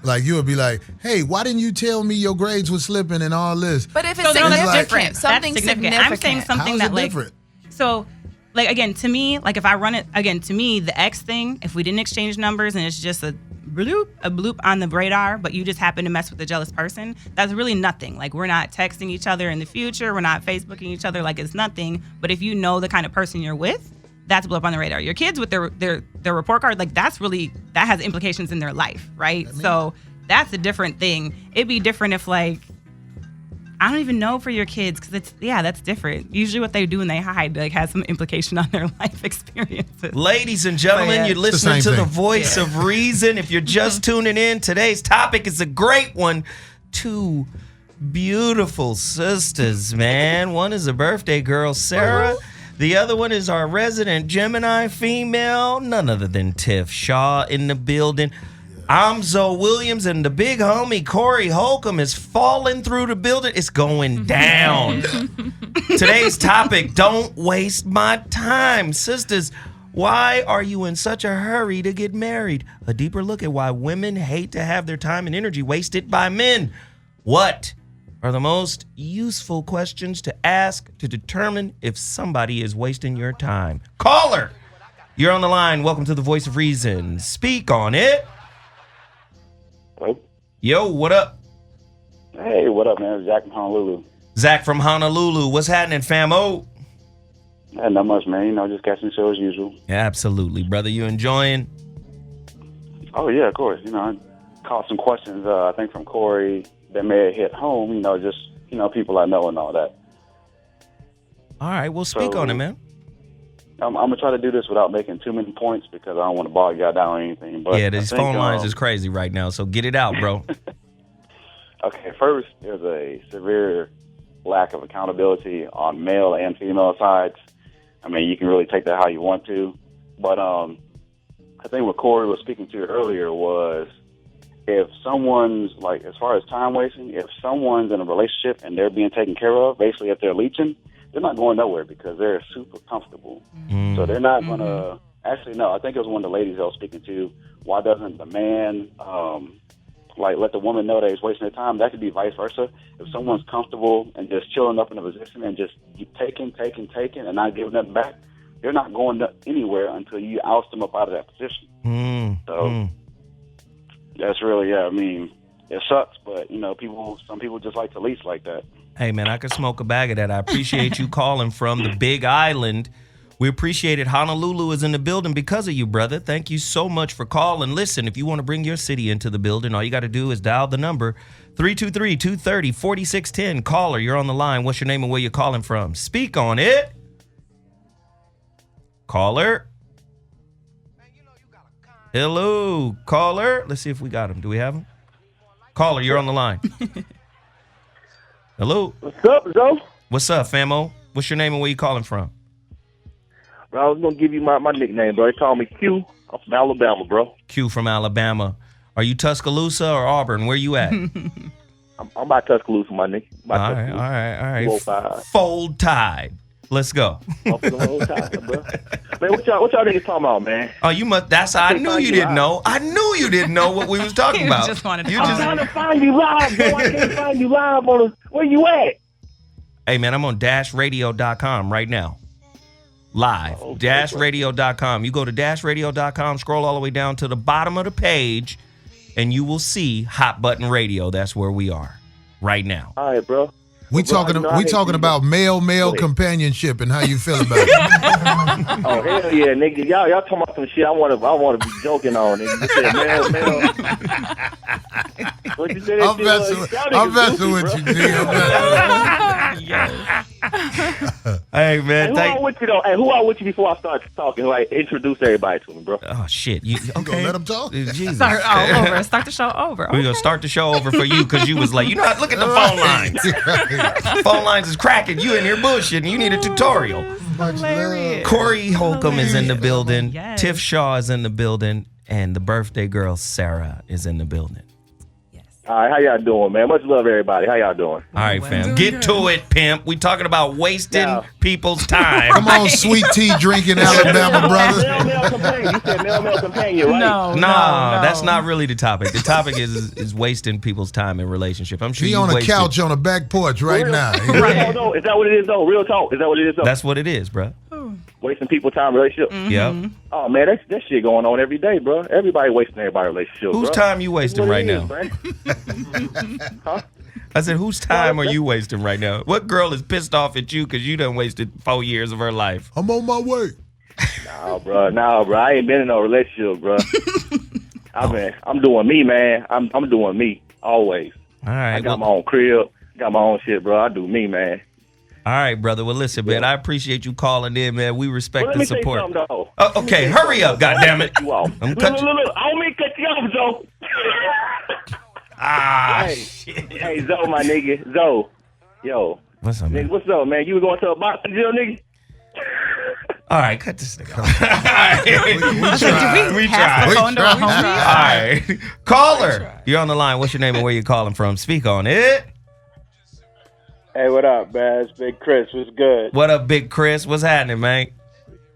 Like you would be like, "Hey, why didn't you tell me your grades were slipping and all this?" But if it's So no, that's significant, different. something That's significant. significant. I'm saying something How is that it like different? so. Like again, to me, like if I run it again, to me, the X thing, if we didn't exchange numbers and it's just a bloop on the radar, but you just happen to mess with a jealous person, that's really nothing. Like we're not texting each other in the future, we're not Facebooking each other, like it's nothing. But if you know the kind of person you're with, that's a blip on the radar. Your kids with their report card, like that has implications in their life, right? So that's a different thing. It'd be different if like, I don't even know for your kids because that's different. Usually what they do when they hide like has some implication on their life experiences. Ladies and gentlemen, you're listening to the voice of reason. If you're just tuning in, today's topic is a great one. 2 beautiful sisters, man. One is a birthday girl, Sarah. The other one is our resident Gemini female, none other than Tiff Shaw in the building. I'm Zoe Williams, and the big homie Corey Holcomb is falling through the building. It's going down. Today's topic, don't waste my time. Sisters, why are you in such a hurry to get married? A deeper look at why women hate to have their time and energy wasted by men. What are the most useful questions to ask to determine if somebody is wasting your time? Caller, you're on the line. Welcome to the Voice of Reason. Speak on it. Hello? Yo, what up? Hey, what up, man? It's Zach from Honolulu. Zach from Honolulu. What's happening, famo? Not much, man. You know, just catching the show as usual. Yeah, absolutely, brother. You enjoying? Oh, yeah, of course. You know, I caught some questions, I think, from Corey that may have hit home, you know, just, you know, people I know and all that. All right, well, speak on it, man. I'm going to try to do this without making too many points because I don't want to bog y'all down or anything. But yeah, these phone lines is crazy right now, so get it out, bro. Okay, first, there's a severe lack of accountability on male and female sides. I mean, you can really take that how you want to. But I think what Corey was speaking to earlier was if someone's, like, as far as time wasting, if someone's in a relationship and they're being taken care of, basically if they're leeching, they're not going nowhere because they're super comfortable. So they're not going to, actually, no, I think it was one of the ladies I was speaking to. Why doesn't the man, let the woman know that he's wasting their time? That could be vice versa. If someone's comfortable and just chilling up in a position and just keep taking and not giving nothing back, they're not going anywhere until you oust them up out of that position. That's really, I mean, it sucks, but, you know, some people just like to lease like that. Hey, man, I could smoke a bag of that. I appreciate you calling from the Big Island. We appreciate it. Honolulu is in the building because of you, brother. Thank you so much for calling. Listen, if you want to bring your city into the building, all you got to do is dial the number 323-230-4610. Caller, you're on the line. What's your name and where you're calling from? Speak on it. Caller. Hello, caller. Let's see if we got him. Do we have him? Caller, you're on the line. Hello. What's up, Zoe? What's up, famo? What's your name and where you calling from? Bro, I was going to give you my nickname, bro. They call me Q. I'm from Alabama, bro. Q from Alabama. Are you Tuscaloosa or Auburn? Where you at? I'm by Tuscaloosa, my nigga. All right. 205. Fold Tide. Let's go. Bro. Man, what y'all niggas talking about, man? Oh, you must. I knew you didn't know. I knew you didn't know what we was talking about. Just wanted to I'm trying to find you live, bro. I can't find you live where you at? Hey, man, I'm on dashradio.com right now. Live. Dashradio.com. You go to dashradio.com, scroll all the way down to the bottom of the page, and you will see Hot Button Radio. That's where we are right now. All right, bro. We talking about male companionship and how you feel about it. Oh hell yeah, nigga! Y'all talking about some shit I want to be joking on. Nigga. You said male. What you said? I'm messing with you, G. Hey man, who I with you though? Who I with you before I start talking? Like introduce everybody to me, bro. Oh shit! You gonna let him talk? Jesus. Start the show over. We're gonna start the show over for you because you was like, look at the phone lines. Phone lines is cracking. You in here bullshitting. You need a tutorial. Corey Holcomb is in the building. Yes. Tiff Shaw is in the building. And the birthday girl, Sarah, is in the building. All right, how y'all doing, man? Much love, everybody. How y'all doing? All right, fam. Get to it, pimp. We talking about wasting people's time. Come on, sweet tea drinking Alabama, brother. Male companion. You said male companion, right? No, that's not really the topic. The topic is wasting people's time in relationship. I'm sure he on a couch on a back porch right now. Right. No, is that what it is, though? Real talk. Is that what it is, though? That's what it is, bro. Wasting people's time in relationship? Mm-hmm. Yep. Oh, man, that shit going on every day, bro. Everybody wasting everybody's relationship, Whose time you wasting right now? Huh? I said, whose time are you wasting right now? What girl is pissed off at you because you done wasted 4 years of her life? I'm on my way. Nah, bro. I ain't been in no relationship, bro. I'm doing me, man. I'm doing me always. All right. I got my own crib. Got my own shit, bro. I do me, man. All right, brother. Well, listen, man, I appreciate you calling in, man. We respect the support. Let me say something, Oh, okay, hurry up, goddammit. I'm cut you off. I don't mean cut you off, Joe. Hey, Zoe, my nigga. Zoe. Yo. What's up, man? Nigga, what's up, man? You was going to a boxing deal, nigga? All right, cut this nigga off. We tried. All right. Caller, you're on the line. What's your name and where you calling from? Speak on it. Hey, what up, man? It's Big Chris. What's good? What up, Big Chris? What's happening, man?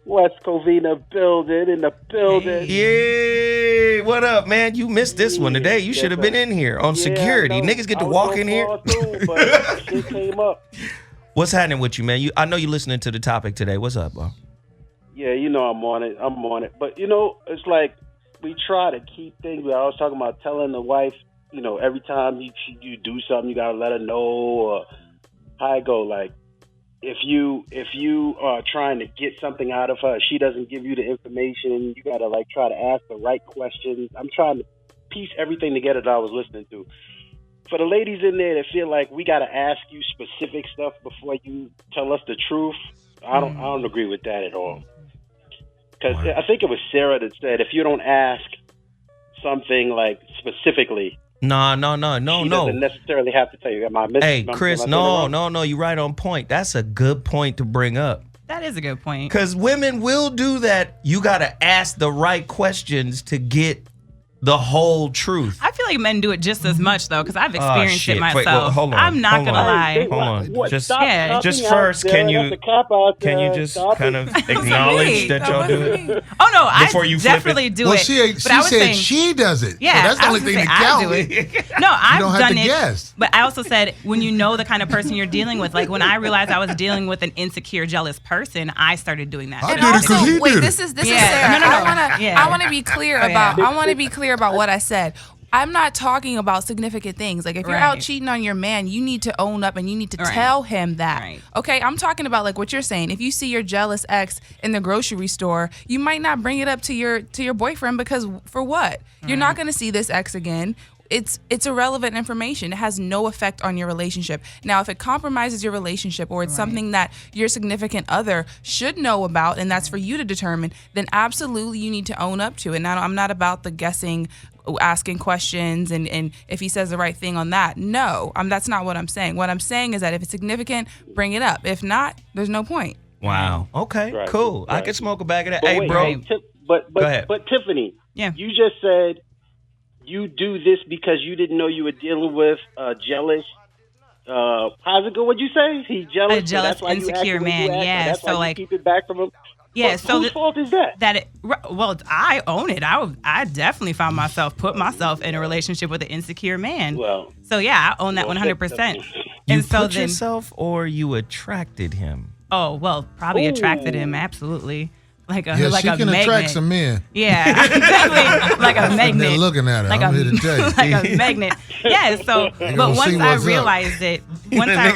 West Covina building in the building. Yeah, what up, man? You missed this one today. You should have been in here on security. Niggas get to walk in here. But shit came up. What's happening with you, man? I know you're listening to the topic today. What's up, bro? Yeah, you know I'm on it. But, you know, it's like we try to keep things. I was talking about telling the wife, you know, every time you do something, you got to let her know, or how it go. Like, if you are trying to get something out of her, she doesn't give you the information, you got to, like, try to ask the right questions. I'm trying to piece everything together that I was listening to. For the ladies in there that feel like we got to ask you specific stuff before you tell us the truth, I don't agree with that at all. Because I think it was Sarah that said, if you don't ask something like specifically, No. she doesn't necessarily have to tell you. Am I missing? Hey, Chris, no, you're right on point. That's a good point to bring up. That is a good point. Because women will do that. You got to ask the right questions to get the whole truth. I feel like men do it just as much, though, because I've experienced it myself. Wait, well, hold on. I'm not going to lie. Hold on. Just first, can you just kind of acknowledge that y'all do it? Oh, no, Before you definitely flip it? do Well, it. she said she does it. Yeah, so that's the only thing that counts. No, I've don't have done to it. guess. But I also said, when you know the kind of person you're dealing with, like when I realized I was dealing with an insecure, jealous person, I started doing that. And also, wait, this is Sarah. No. I want to be clear about what I said. I'm not talking about significant things. Like if you're out cheating on your man, you need to own up and you need to tell him that. Okay, I'm talking about like what you're saying. If you see your jealous ex in the grocery store, you might not bring it up to your boyfriend because for what? You're not going to see this ex again. It's irrelevant information. It has no effect on your relationship. Now, if it compromises your relationship or it's something that your significant other should know about and that's for you to determine, then absolutely you need to own up to it. Now, I'm not about the guessing, asking questions, and if he says the right thing on that. No, that's not what I'm saying. What I'm saying is that if it's significant, bring it up. If not, there's no point. Wow. Okay, cool. I can smoke a bag of that. But Hey, wait, bro. Go ahead. But Tiffany, you just said you do this because you didn't know you were dealing with jealous. How's it go? What'd you say? He's jealous. A jealous, so that's why insecure man. Yeah. That's So why like, you keep it back from him. yeah. Well, whose fault is that? Well, I own it. I definitely found put myself in a relationship with an insecure man. Well. So yeah, I own that 100%. You put yourself or you attracted him? Oh well, probably attracted him. Absolutely. Like a she like can a magnet. attract some men. Yeah, definitely like a magnet. They're looking at her. Like I'm here to tell you. like a magnet. Yeah. So, but once I realized it, once I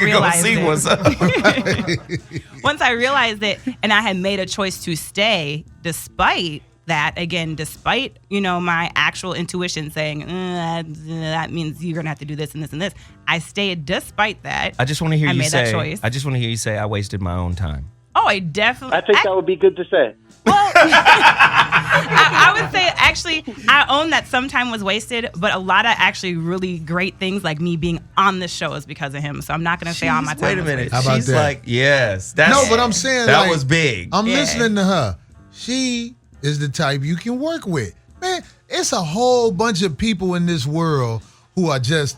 realized it, and I had made a choice to stay, despite that, despite my actual intuition saying that means you're gonna have to do this and this and this, I stayed despite that. I just want to hear you say. That choice. I just want to hear you say I wasted my own time. Oh, I definitely. I think that would be good to say. Well, I would say actually, I own that some time was wasted, but a lot of actually really great things, like me being on this show, is because of him. So I'm not going to say all my time. Wait a minute. How about She's that? like, yes. No, but I'm saying that like, was big. I'm listening to her. She is the type you can work with. Man, it's a whole bunch of people in this world who are just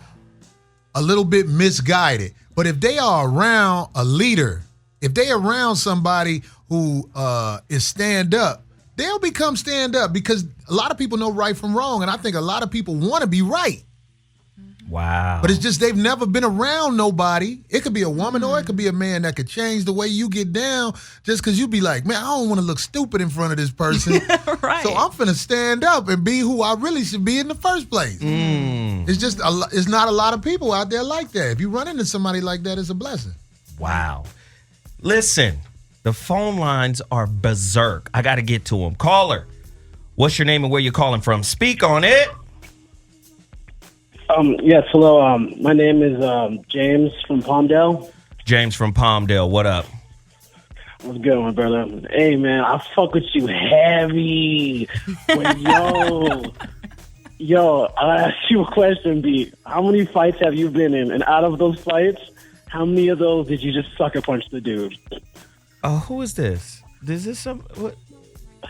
a little bit misguided. But if they are around a leader, if they around somebody who is stand up, they'll become stand up because a lot of people know right from wrong. And I think a lot of people want to be right. Wow. But it's just they've never been around nobody. It could be a woman or it could be a man that could change the way you get down just because you be like, man, I don't want to look stupid in front of this person. Right. So I'm finna stand up and be who I really should be in the first place. It's just, it's not a lot of people out there like that. If you run into somebody like that, it's a blessing. Wow. Listen, the phone lines are berserk. I got to get to them. Caller, what's your name and where you're calling from? Speak on it. Yes, hello. My name is James from Palmdale. James from Palmdale, what up? What's good, my brother? Hey, man, I fuck with you heavy. But, yo, Yo, I'll ask you a question, B. How many fights have you been in? And out of those fights, how many of those did you just sucker punch the dude? Oh, who is this? Is this some? What?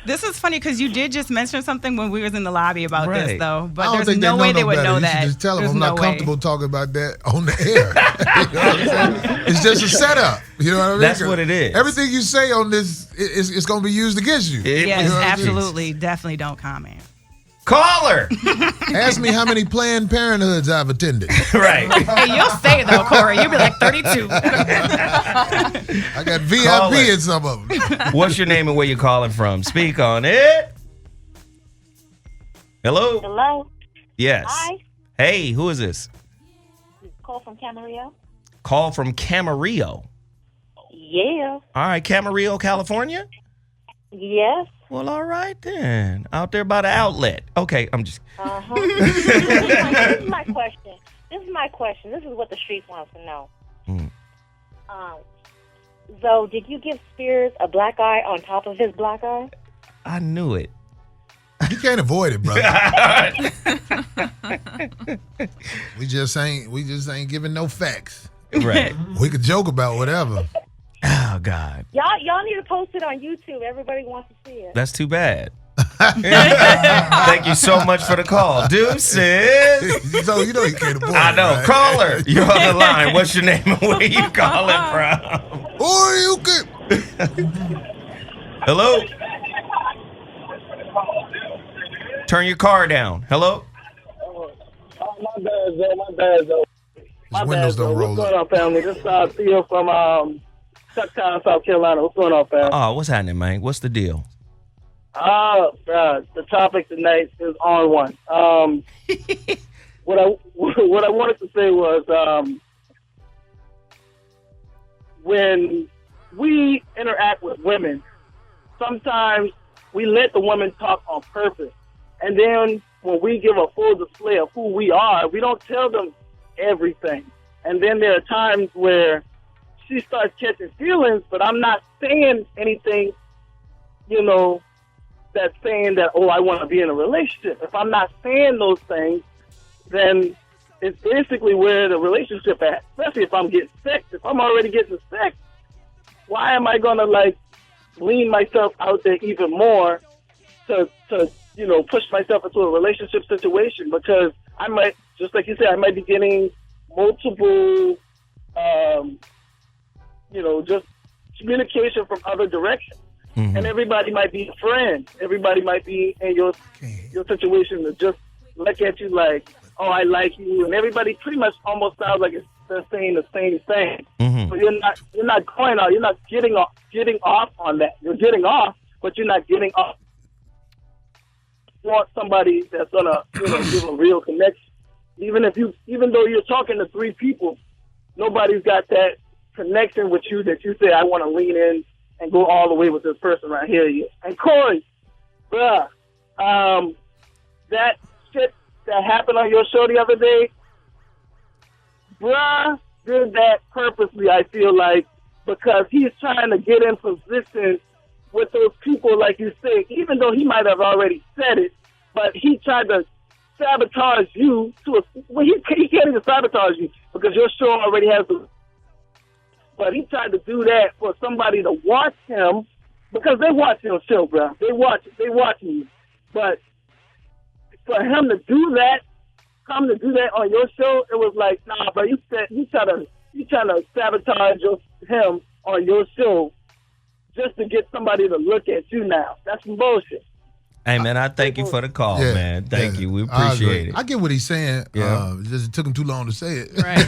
This is funny because you did just mention something when we was in the lobby about Right. this, though. I But don't there's think no they way they would better. know You that. should just tell them There's I'm no not way. comfortable talking about that on the air. You know what I'm saying? It's just a setup. You know what I mean? That's what it is. Everything you say on this is going to be used against you. Yes, You know what I'm saying? absolutely. Definitely don't comment. Caller. Ask me how many Planned Parenthoods I've attended. Right. Hey, you'll say though, Corey. You'll be like 32. I got VIP Caller. in some of them. What's your name and where you calling from? Speak on it. Hello? Hello. Yes. Hi. Hey, who is this? Call from Camarillo. Call from Camarillo. Yeah. All right, Camarillo, California? Yes. Well, all right then. Out there by the outlet. Okay, I'm just... Uh-huh. This is my question. This is what the streets wants to know. So, did you give Spears a black eye on top of his black eye? I knew it. You can't avoid it, brother. we just ain't giving no facts. Right. We could joke about whatever. Oh, God. Y'all need to post it on YouTube. Everybody wants to see it. That's too bad. Thank you so much for the call. Deuces. So you know you can't avoid I know. it, right? Caller, you're on the line. What's your name and where you calling from? Or you could. Hello? Turn your car down. Hello? My bad, though. His windows don't roll What's up. going on, family? This is Theo from Chucktown, South Carolina. What's going on, fam? Oh, what's happening, man? What's the deal? The topic tonight is on one. What I wanted to say was when we interact with women, sometimes we let the women talk on purpose, and then when we give a full display of who we are, we don't tell them everything. And then there are times where she starts catching feelings, but I'm not saying anything, that's saying that, oh, I want to be in a relationship. If I'm not saying those things, then it's basically where the relationship at, especially if I'm getting sick. If I'm already getting sick, why am I going to, lean myself out there even more to push myself into a relationship situation? Because I might, just like you said, I might be getting multiple, just communication from other directions. Mm-hmm. And everybody might be a friend. Everybody might be in your situation to just look at you like, oh, I like you. And everybody pretty much almost sounds like they're saying the same thing. Mm-hmm. But you're not going out. You're not getting off on that. You're getting off, but you're not getting off. You want somebody that's gonna give a real connection. Even though you're talking to three people, nobody's got that connection with you that you say, I want to lean in and go all the way with this person right here. And Corey, bruh, that shit that happened on your show the other day, bruh did that purposely, I feel like, because he's trying to get in position with those people, like you say, even though he might have already said it, but he tried to sabotage you he can't even sabotage you because your show already has but he tried to do that for somebody to watch him because they watch your show, bro. They watching you. But for him to do that, come to do that on your show, it was like, nah, bro, you trying to sabotage him on your show just to get somebody to look at you now. That's some bullshit. Hey, man, I thank you for the call, man. Thank you. We appreciate it. I get what he's saying. Yeah. It took him too long to say it. Right.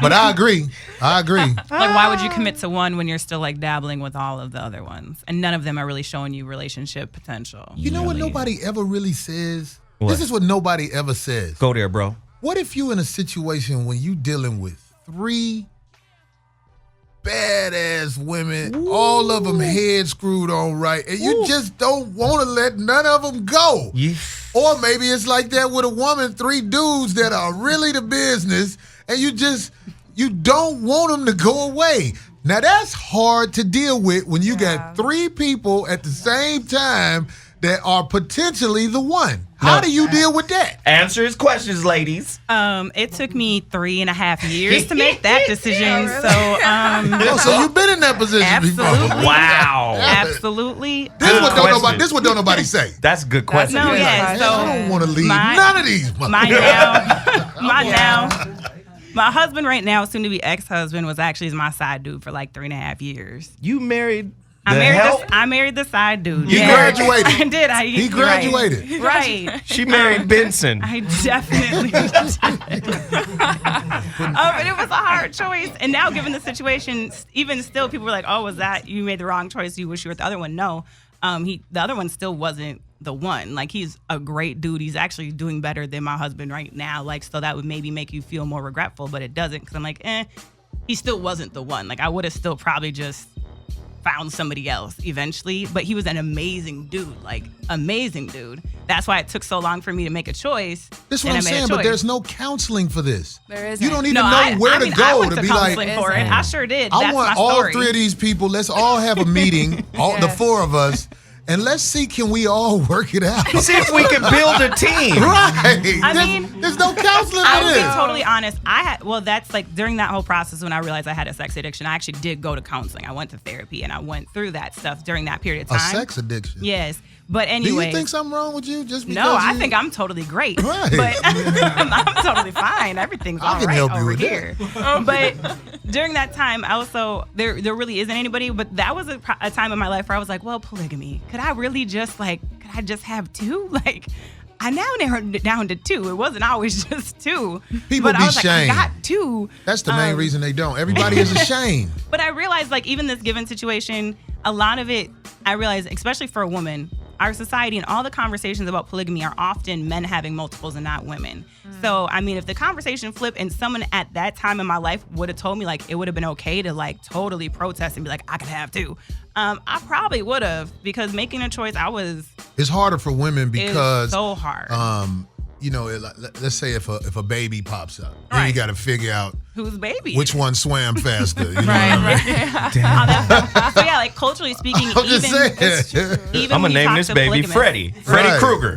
But I agree. Like, why would you commit to one when you're still, dabbling with all of the other ones? And none of them are really showing you relationship potential. You know what nobody ever really says? What? This is what nobody ever says. Go there, bro. What if you in a situation when you dealing with three badass women, all of them head screwed on right, and you just don't want to let none of them go? Yeah. Or maybe it's like that with a woman, three dudes that are really the business, and you don't want them to go away. Now that's hard to deal with when you got three people at the same time that are potentially the one. How do you deal with that? Answer his questions, ladies. It took me 3.5 years to make that decision. So you've been in that position before. Wow. Absolutely. This what don't nobody say. That's a good question. No, yeah. So I don't want to leave none of these. My husband right now, soon to be ex-husband, was actually my side dude for like 3.5 years. You married I married the side dude. He graduated. I did. He graduated. Right. She married Benson. I definitely did. And it was a hard choice. And now, given the situation, even still, people were like, "Oh, was that you made the wrong choice? You wish you were with the other one?" No, the other one still wasn't the one. Like, he's a great dude. He's actually doing better than my husband right now. Like, so that would maybe make you feel more regretful, but it doesn't, because I'm like, he still wasn't the one. Like, I would have still probably just found somebody else eventually, but he was an amazing dude, like amazing dude. That's why it took so long for me to make a choice. This is what I'm saying, but there's no counseling for this. There isn't. You don't even know where to go I went to to be like. counseling for it. I sure did. I That's want my all story. 3 of these people. Let's all have a meeting, the 4 of us, and let's see, can we all work it out? See if we can build a team. Right. There's no counseling for I will this. be totally honest. That's like during that whole process when I realized I had a sex addiction, I actually did go to counseling. I went to therapy and I went through that stuff during that period of time. A sex addiction? Yes. But anyway. Do you think something wrong with you just because No, I think I'm totally great. Right. But I'm totally fine. Everything's all right over here. But during that time, also, there really isn't anybody. But that was a time in my life where I was like, well, polygamy. Could I just have 2? Like, I now narrowed it down to 2. It wasn't always just 2. People but be I was shamed. like, I got 2. That's the main reason they don't. Everybody is ashamed. But I realized, like, even this given situation, a lot of it, I realized, especially for a woman, our society and all the conversations about polygamy are often men having multiples and not women. So, I mean, if the conversation flipped and someone at that time in my life would have told me, like, it would have been okay to, like, totally protest and be like, I could have 2. I probably would have, because making a choice, It's harder for women because it's so hard. Let's say if a baby pops up, then you got to figure out whose baby, which one swam faster. You know what right. So yeah, like culturally speaking, I'm just saying. I'm gonna name this baby Freddie Krueger.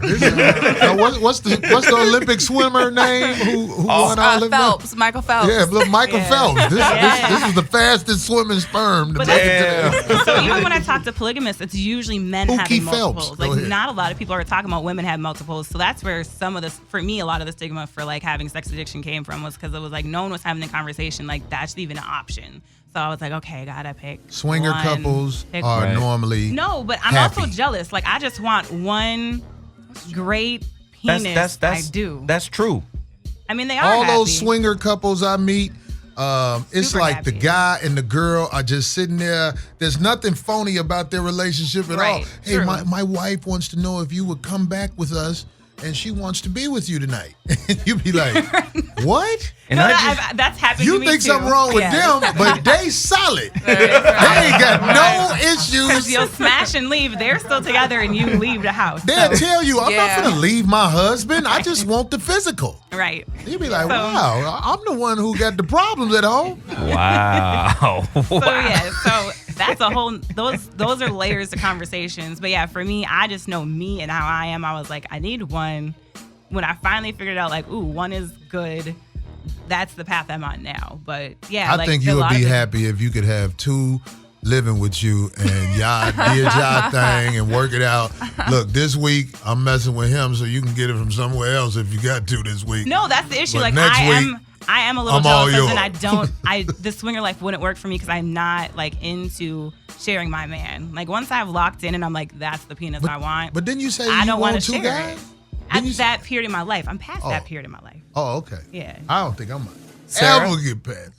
What's the Olympic swimmer name who won all of Phelps, Michael Phelps. Yeah, look, Michael Phelps. This is the fastest swimming sperm. So even when I talk to polygamists, it's usually men having multiples. Like, not a lot of people are talking about women having multiples. So that's where some of this, for me, a lot of the stigma for like having sex addiction came from, was because it was like no one was having the conversation like that's even an option. So I was like, okay, gotta pick swinger one, couples are normally but I'm happy. also jealous. Like, I just want one great penis. I do. That's true. I mean, they are all happy. those swinger couples I meet. It's Super like happy. the guy and the girl are just sitting there. There's nothing phony about their relationship at all. Hey, true. my wife wants to know if you would come back with us, and she wants to be with you tonight. And you'd be like, what? And that's happened You to me think too. something wrong with them, but they solid. They ain't got no issues. Because you'll smash and leave. They're still together and you leave the house. They'll tell you, I'm not going to leave my husband. I just want the physical. Right. You'd be like, wow, I'm the one who got the problems at home. Wow. So that's a whole, those are layers of conversations. But yeah, for me, I just know me and how I am. I was like, I need one. When I finally figured out, like, ooh, one is good, that's the path I'm on now. But yeah, I think you would be happy if you could have 2 living with you and y'all did y'all thing and work it out. Look, this week I'm messing with him, so you can get it from somewhere else if you got to this week. No, that's the issue. But like, next week, I am a little I'm all jealous, yours. and the swinger life wouldn't work for me because I'm not like into sharing my man. Like, once I've locked in and I'm like, that's the penis I want. But then you say I you don't want want to 2 share guys? it. At that period in my life, I'm past that period in my life. Oh, okay. Yeah. I don't think I'm Sarah? ever get past.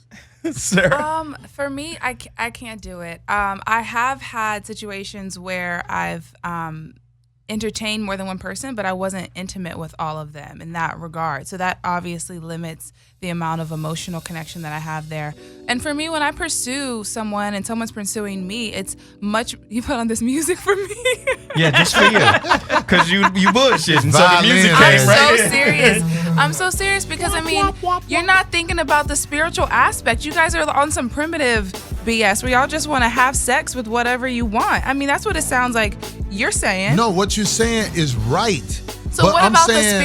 Sarah? For me, I can't do it. I have had situations where I've entertained more than one person, but I wasn't intimate with all of them in that regard. So that obviously limits the amount of emotional connection that I have there. And for me, when I pursue someone and someone's pursuing me, it's much. You put on this music for me. Yeah, just for you. Because you bullshitting, so the music came right in. I'm so serious because, I mean, you're not thinking about the spiritual aspect. You guys are on some primitive BS where y'all just want to have sex with whatever you want. I mean, that's what it sounds like you're saying. No, what you're saying is right. So But what I'm about saying,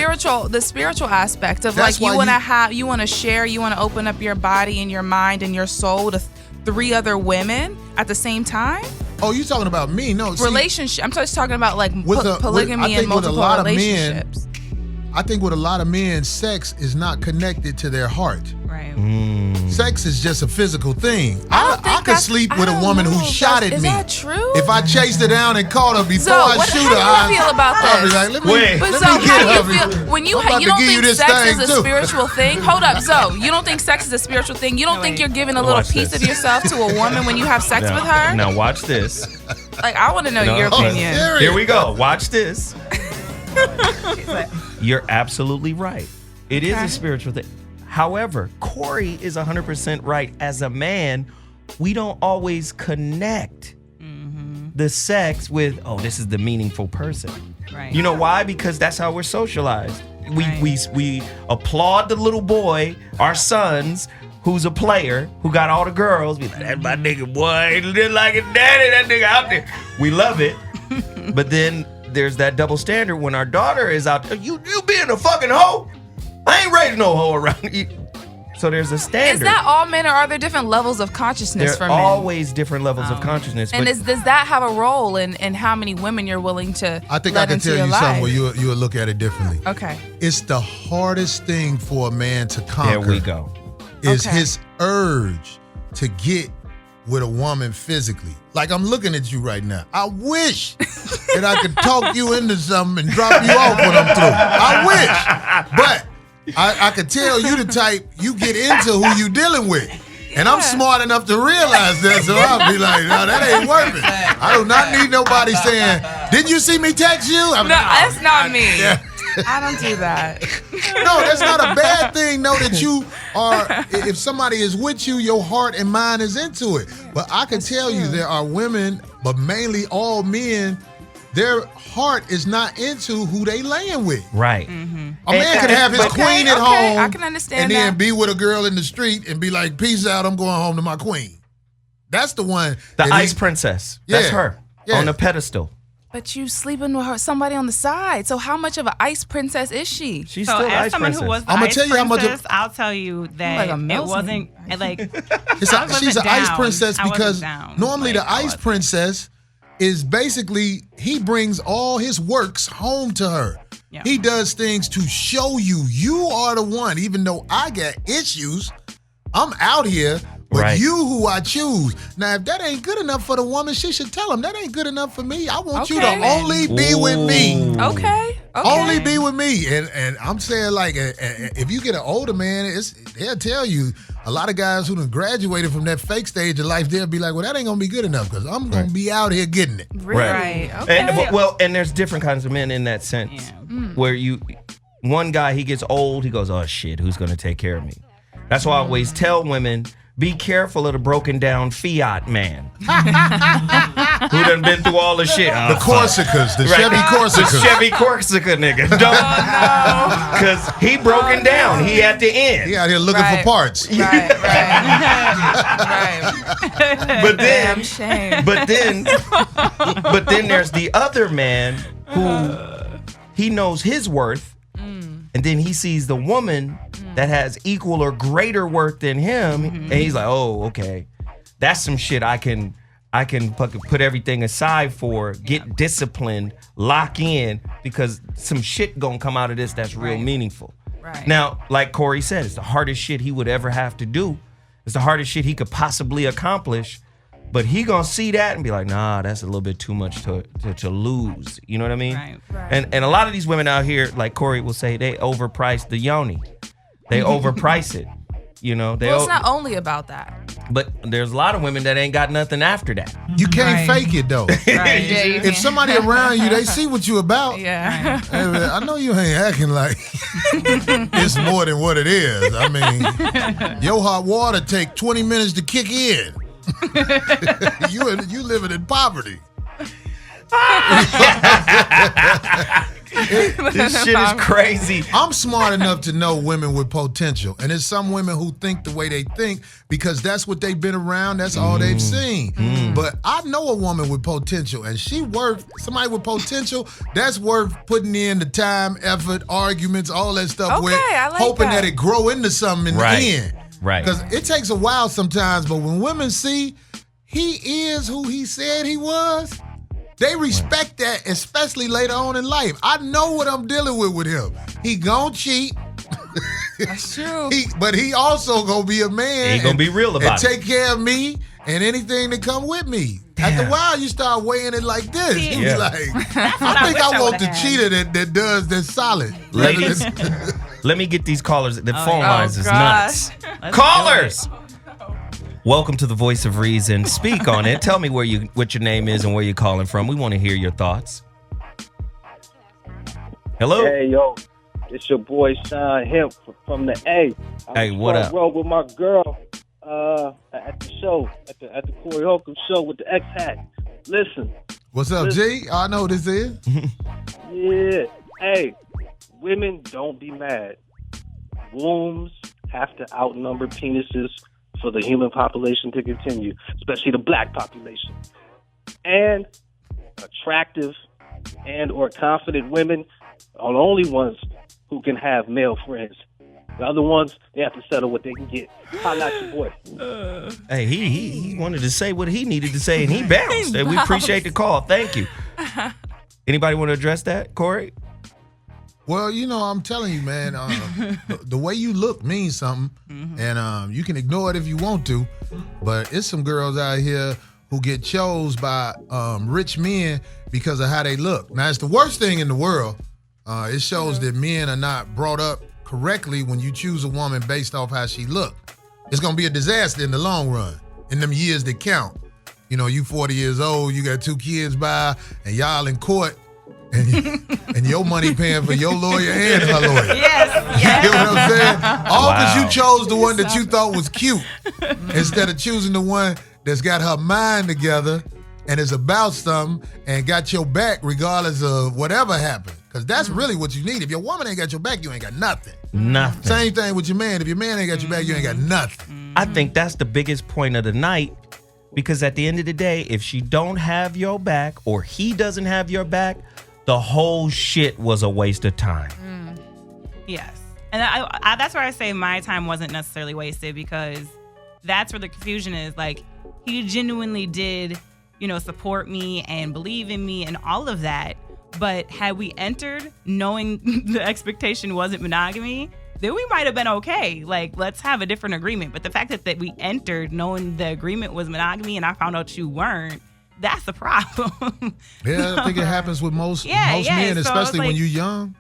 the spiritual aspect of That's like you why want to share, you want to open up your body and your mind and your soul to 3 other women at the same time? Oh, you talking about me? No, Relationship. I'm just talking about like I polygamy think and multiple with a lot relationships. Of men, I think with a lot of men, sex is not connected to their heart. Right. Sex is just a physical thing. I could sleep with a woman who shot at me. Is that true? If I chased her down and caught her before I shoot her, how do you feel about I'll be this? like, let me But get Zoe, how her. do you feel when you I'm about you to don't give you think this sex thing, is a too. spiritual thing? Hold up, Zoe. You don't think sex is a spiritual thing? You don't think you're giving a little Watch piece this. of yourself to a woman when you have sex with her? Now watch this. Like, I want to know your opinion. Here we go. Watch this. You're absolutely right. It is a spiritual thing. However, Corey is 100% right. As a man, we don't always connect the sex with, oh, this is the meaningful person. Right. You know why? Because that's how we're socialized. We applaud the little boy, our sons, who's a player, who got all the girls. We like, that's my nigga, boy. He look like a daddy, that nigga out there. We love it. But then there's that double standard when our daughter is out there. You being a fucking hoe? I ain't raising no hoe around you. So there's a standard. Is that all men, or are there different levels of consciousness There for are men? always different levels of consciousness. And but does that have a role in how many women you're willing to I think let I can into tell your you life? something where you will look at it differently. Okay. It's the hardest thing for a man to conquer. There we go. Is Okay. his urge to get with a woman physically. Like, I'm looking at you right now. I wish that I could talk you into something and drop you off when I'm through. I wish. But I could tell you the type you get into who you dealing with. And I'm smart enough to realize that, so I'll be like, no, that ain't worth it. I do not need nobody saying, didn't you see me text you? No, that's not me. Yeah. I don't do that. No, that's not a bad thing, though, that you are, if somebody is with you, your heart and mind is into it. But I can tell you there are women, but mainly all men, their heart is not into who they laying with. Right. A man could have his queen at home I can understand and then that. be with a girl in the street and be like, peace out, I'm going home to my queen. That's the one. The that ice princess. That's her on the pedestal. But you sleeping with somebody on the side. So how much of an ice princess is she? She's So still as ice someone princess. who was the I'ma ice tell you how much of- princess, I'll tell you that Like a it mouse. wasn't like She's an ice princess I wasn't because down. normally Like, the ice princess is basically, he brings all his works home to her. Yeah. He does things to show you are the one. Even though I got issues, I'm out here, but Right. you who I choose. Now, if that ain't good enough for the woman, she should tell him that ain't good enough for me. I want you to Okay. only be with me. Okay. Only be with me. And I'm saying, like, if you get an older man, they'll tell you, a lot of guys who done graduated from that fake stage of life, they'll be like, well, that ain't going to be good enough because I'm going to be out here getting it. Right. Okay. And there's different kinds of men in that sense. Where one guy, he gets old, he goes, oh shit, who's going to take care of me? That's why I always tell women, be careful of the broken down Fiat man. Who done been through all the shit. The Corsicas, the Chevy Corsicas. The Chevy Corsica nigga. Because he broken down. He at the end. He out here looking for parts. Right. But then, shame. but then there's the other man who he knows his worth, and then he sees the woman that has equal or greater worth than him, and he's like, oh, okay, that's some shit I can fucking put everything aside for, get disciplined, lock in, because some shit gonna come out of this that's real meaningful. Right. Now, like Corey said, it's the hardest shit he would ever have to do. It's the hardest shit he could possibly accomplish. But he gonna see that and be like, nah, that's a little bit too much to lose. You know what I mean? Right. And a lot of these women out here, like Corey will say, they overprice the yoni. They overprice it. You know, Well, it's not only about that. but there's a lot of women that ain't got nothing after that. You can't fake it, though. Right. Yeah, you If can't. somebody around you, they see what you about. Yeah. Hey, man, I know you ain't acting like it's more than what it is. I mean, your hot water take 20 minutes to kick in. You living in poverty. This shit is crazy. I'm smart enough to know women with potential. And there's some women who think the way they think because that's what they've been around. That's all they've seen. But I know a woman with potential, and somebody with potential, that's worth putting in the time, effort, arguments, all that stuff with, hoping that it grow into something in the end. Right. Because it takes a while sometimes, but when women see he is who he said he was, they respect that, especially later on in life. I know what I'm dealing with him. He gonna cheat. That's true. But he also gonna be a man. He gonna be real about it. And take care of me and anything that come with me. After a while, you start weighing it like this. You be like, I think I want the cheater that does that's solid. Ladies, let me get these callers. The phone lines is gosh. nuts. Callers! Welcome to the Voice of Reason. Speak on it. Tell me what your name is and where you're calling from. We want to hear your thoughts. Hello? Hey, yo. It's your boy, Sean Hemp from the A. Hey, what up? I rode with my girl at the show, at the Corey Holcomb show with the X-Hat. Listen. What's up, G? I know who this is. Yeah. Hey, women, don't be mad. Wombs have to outnumber penises for the human population to continue, especially the black population. And attractive and or confident women are the only ones who can have male friends. The other ones, they have to settle what they can get. Holla at your boy. Hey, he wanted to say what he needed to say, and he bounced. And we appreciate the call. Thank you. Anybody want to address that, Corey? Well, I'm telling you, man, the way you look means something, and you can ignore it if you want to, but it's some girls out here who get chose by rich men because of how they look. Now, it's the worst thing in the world. It shows that men are not brought up correctly when you choose a woman based off how she look. It's going to be a disaster in the long run, in them years that count. You 40 years old, you got 2 kids by, and y'all in court, and your money paying for your lawyer and her lawyer. Yes. You know what I'm saying? All because you chose the one that you thought was cute instead of choosing the one that's got her mind together and is about something and got your back regardless of whatever happened. Because that's really what you need. If your woman ain't got your back, you ain't got nothing. Nothing. Same thing with your man. If your man ain't got your back, you ain't got nothing. I think that's the biggest point of the night, because at the end of the day, if she don't have your back or he doesn't have your back, the whole shit was a waste of time. Yes. And I that's where I say my time wasn't necessarily wasted, because that's where the confusion is. Like, he genuinely did, support me and believe in me and all of that. But had we entered knowing the expectation wasn't monogamy, then we might have been okay. Like, let's have a different agreement. But the fact that we entered knowing the agreement was monogamy and I found out you weren't, that's the problem. Yeah, I think it happens with most men, especially when you're young.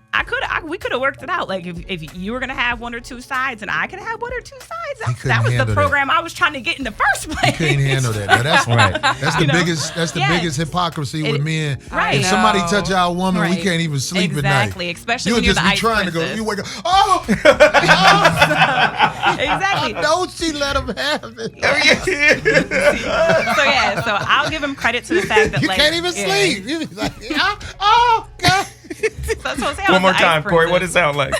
We could have worked it out. Like, if you were gonna have 1 or 2 sides and I could have 1 or 2 sides, that was the program I was trying to get in the first place. You couldn't handle that. Now, that's right. That's the biggest. That's the biggest hypocrisy with men. Right. If somebody touch our woman, we can't even sleep at night. Exactly. Especially you when you're just the be ice trying princess. to go. You wake up. Oh. Exactly. Don't she let him have it? So I'll give him credit to the fact that you can't even sleep. You be like, oh God. One more time, Corey. What does it sound like?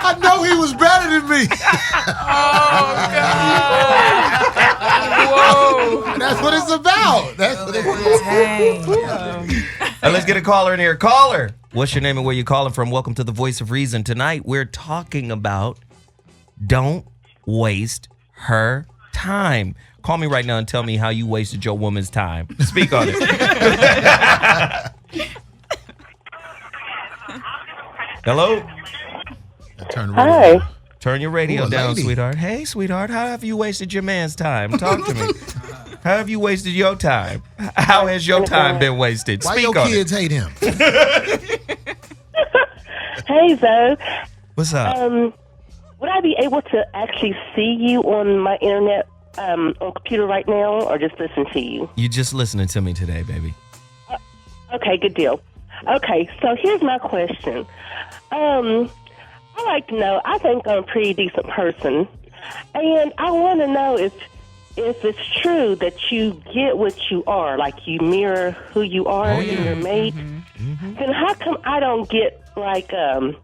I know he was better than me. Oh God! Whoa! That's what it's about. That's what it's about. Let's get a caller in here. Caller, what's your name and where you calling from? Welcome to the Voice of Reason. Tonight we're talking about don't waste her time. Call me right now and tell me how you wasted your woman's time. Speak on it. Hello? Hi. Turn your radio down, sweetheart. Hey, sweetheart, how have you wasted your man's time? Talk to me. How have you wasted your time? How has your time been wasted? Why Speak your on kids it. hate him? Hey, Zoe. What's up? Would I be able to actually see you on my internet on computer right now, or just listen to you? You just listening to me today, baby. Okay, good deal. Okay, so here's my question. I like to know, I think I'm a pretty decent person, and I want to know if it's true that you get what you are, like you mirror who you are in your mate. then how come I don't get like a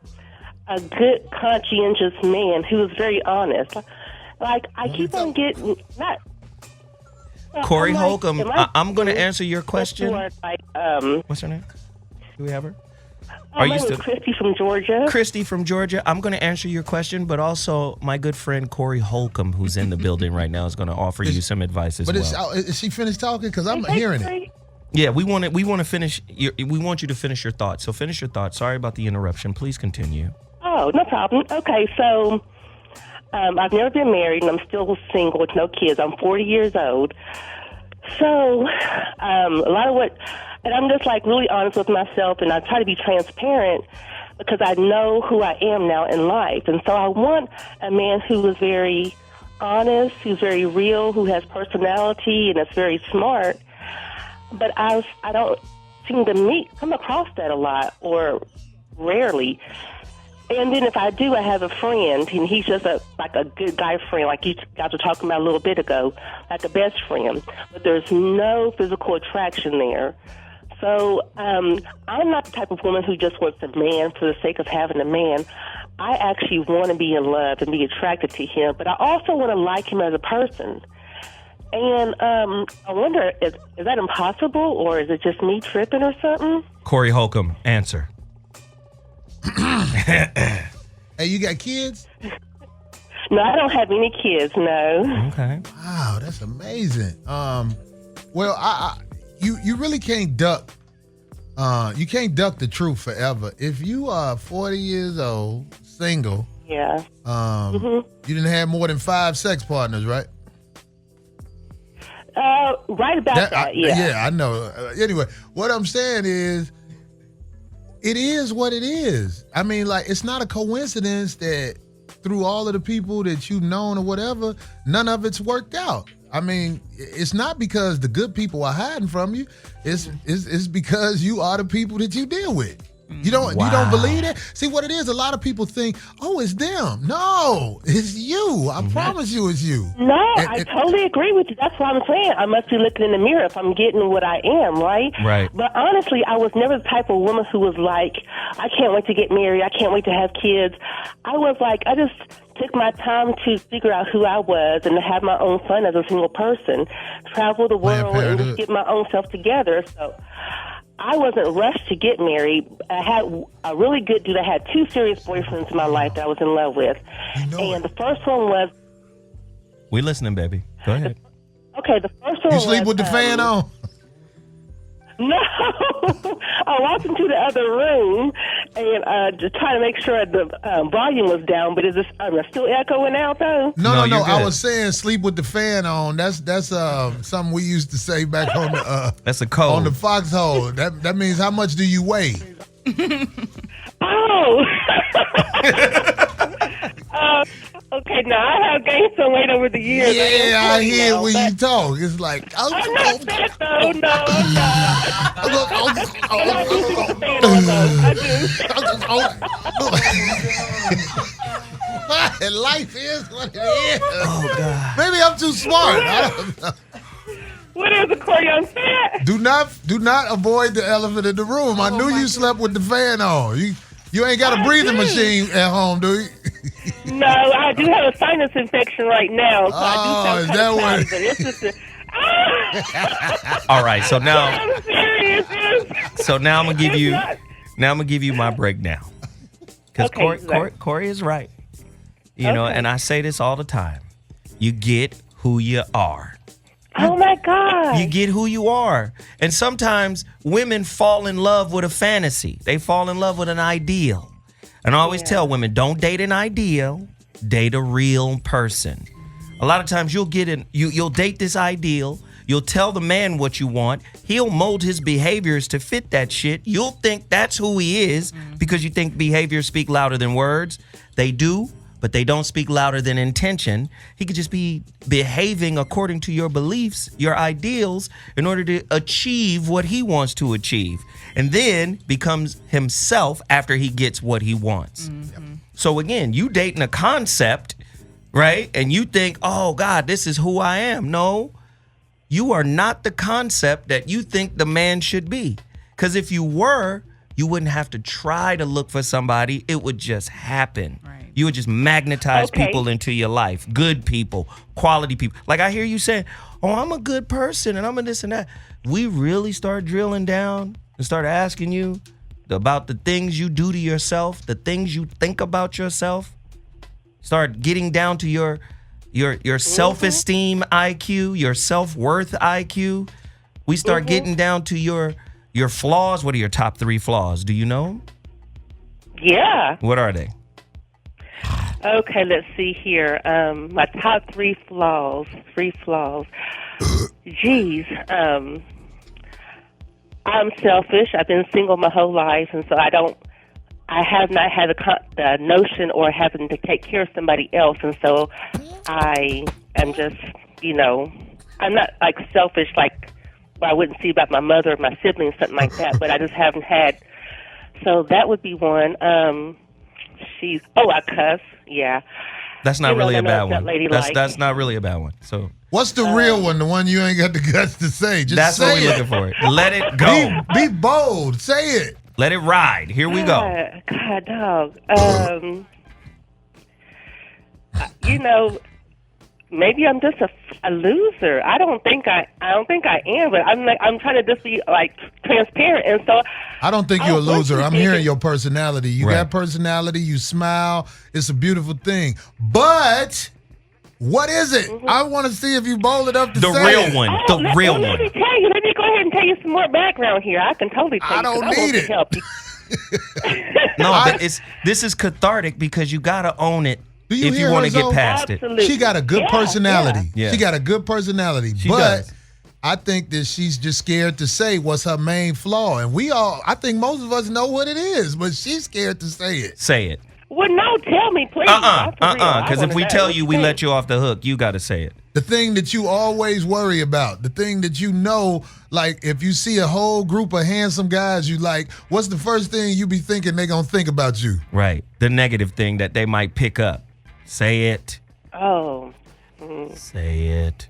good conscientious man who is very honest? Like I keep on getting not. Corey I'm Holcomb, like, I'm going to answer your question. Like, what's her name? Do we have her? Are you still Christy from Georgia? Christy from Georgia. I'm going to answer your question, but also my good friend Corey Holcomb, who's in the building right now, is going to offer you some advice as well. But is she finished talking? Because I'm hearing it. Yeah, we want to finish. We want you to finish your thoughts. So finish your thoughts. Sorry about the interruption. Please continue. Oh, no problem. Okay, so I've never been married, and I'm still single with no kids. I'm 40 years old. So a lot of what, and I'm just like really honest with myself, and I try to be transparent because I know who I am now in life. And so I want a man who is very honest, who's very real, who has personality, and is very smart. But I don't seem to come across that a lot, or rarely. And then if I do, I have a friend, and he's just like a good guy friend, like you guys were talking about a little bit ago, like a best friend. But there's no physical attraction there. So I'm not the type of woman who just wants a man for the sake of having a man. I actually want to be in love and be attracted to him, but I also want to like him as a person. And I wonder, is that impossible, or is it just me tripping or something? Corey Holcomb, answer. Hey, you got kids? No, I don't have any kids, no. Okay. Wow, that's amazing. Well, you really can't duck. You can't duck the truth forever. If you are 40 years old, single, yeah, you didn't have more than 5 sex partners, right? Right about that, yeah. Yeah, I know. Anyway, what I'm saying is, it is what it is. I mean, like, it's not a coincidence that through all of the people that you've known or whatever, none of it's worked out. I mean, it's not because the good people are hiding from you. It's because you are the people that you deal with. You don't believe that? See what it is? A lot of people think, oh, it's them. No, it's you. I promise you it's you. No, I totally agree with you. That's what I'm saying. I must be looking in the mirror if I'm getting what I am, right? Right. But honestly, I was never the type of woman who was like, I can't wait to get married. I can't wait to have kids. I was like, I just took my time to figure out who I was and to have my own fun as a single person, travel the world and just get my own self together. So I wasn't rushed to get married. I had a really good dude. I had 2 serious boyfriends in my life that I was in love with. And the first one was... We listening, baby. Go ahead. Okay, the first one was... You sleep with the fan on? No. I walked into the other room and just trying to make sure the volume was down. But is this still echoing out, though? No. I was saying sleep with the fan on. That's something we used to say back on the that's a code on the foxhole. That means how much do you weigh? Oh. Okay, now I have gained some weight over the years. Yeah, I hear when you talk. It's like, I'm not fat, though. No. Life is what it is. Oh, God. Maybe I'm too smart. I don't know. What is it, Corey? I'm fat. Do not avoid the elephant in the room. I knew you slept with the fan on. You ain't got a breathing machine at home, do you? No, I do have a sinus infection right now, so I do is that what? but it's just All right, so now I'm serious. I'm gonna give you my breakdown. Because Okay, Corey is right. You know, and I say this all the time. You get who you are. Oh my God. You get who you are. And sometimes women fall in love with a fantasy. They fall in love with an ideal. And I always tell women, don't date an ideal, date a real person. A lot of times you'll date this ideal, you'll tell the man what you want, he'll mold his behaviors to fit that shit. You'll think that's who he is because you think behaviors speak louder than words. They do, but they don't speak louder than intention. He could just be behaving according to your beliefs, your ideals, in order to achieve what he wants to achieve, and then becomes himself after he gets what he wants. So again, you dating a concept, right? And you think, oh God, this is who I am. No, you are not the concept that you think the man should be. Because if you were, You wouldn't have to try to look for somebody. It would just happen. Right. You would just magnetize people into your life. Good people, quality people. Like I hear you saying, oh, I'm a good person and I'm a this and that. We really start drilling down and start asking you about the things you do to yourself, the things you think about yourself. Start getting down to your self-esteem IQ, your self-worth IQ. We start getting down to your flaws. What are your top 3 flaws? Do you know? Yeah. What are they? Okay, let's see here. My top 3 flaws. 3 flaws. Geez. I'm selfish. I've been single my whole life, and so I have not had the notion or having to take care of somebody else, and so I am just, I'm not like selfish like I wouldn't see about my mother or my siblings, something like that, but I just haven't had. So that would be one. I cuss. Yeah. That's not really a bad one. That's that's not really a bad one. So what's the real one? The one you ain't got the guts to say. Just that's say what we're looking for. Let it go. Be bold. Say it. Let it ride. Here we go. God, dog. Maybe I'm just a loser. I don't think I am, but I'm trying to just be like transparent, and so I don't think you're a loser. I'm hearing your personality. You got personality. You smile. It's a beautiful thing. But what is it? I want to see if you bold enough to say the real one. The real one. Let me tell you. Let me go ahead and tell you some more background here. I can totally tell I don't you. need it. Help you. No, but this is cathartic because you gotta own it. If you want to get past it. She got a good personality. Yeah. She got a good personality. She but does. I think that she's just scared to say what's her main flaw. And I think most of us know what it is, but she's scared to say it. Say it. Well, no, tell me, please. Because if we tell you, we let you off the hook. You got to say it. The thing that you always worry about, the thing that like if you see a whole group of handsome guys you like, what's the first thing you be thinking they gonna think about you? Right. The negative thing that they might pick up. Say it. Oh. Say it.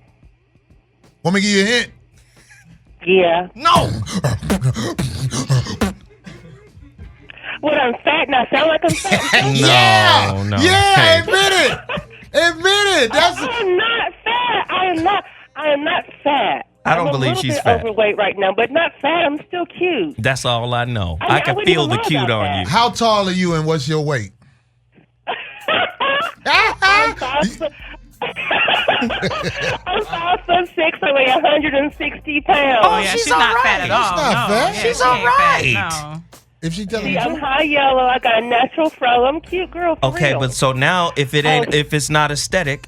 Want me to give you a hint? Yeah. No. What, I'm fat and I sound like I'm fat? No. Yeah, admit it. Admit it. I'm not fat. I am not fat. I don't believe she's fat. I'm overweight right now, but not fat. I'm still cute. That's all I know. I can feel the cute on you. How tall are you and what's your weight? I'm 5'6", I weigh 160 pounds. Oh, yeah, she's not fat at all. That's not fat. She's all right. No. If she telling See, the I'm truth. high yellow. I got a natural fro. I'm a cute girl. For Okay, real. but so now if it's not aesthetic,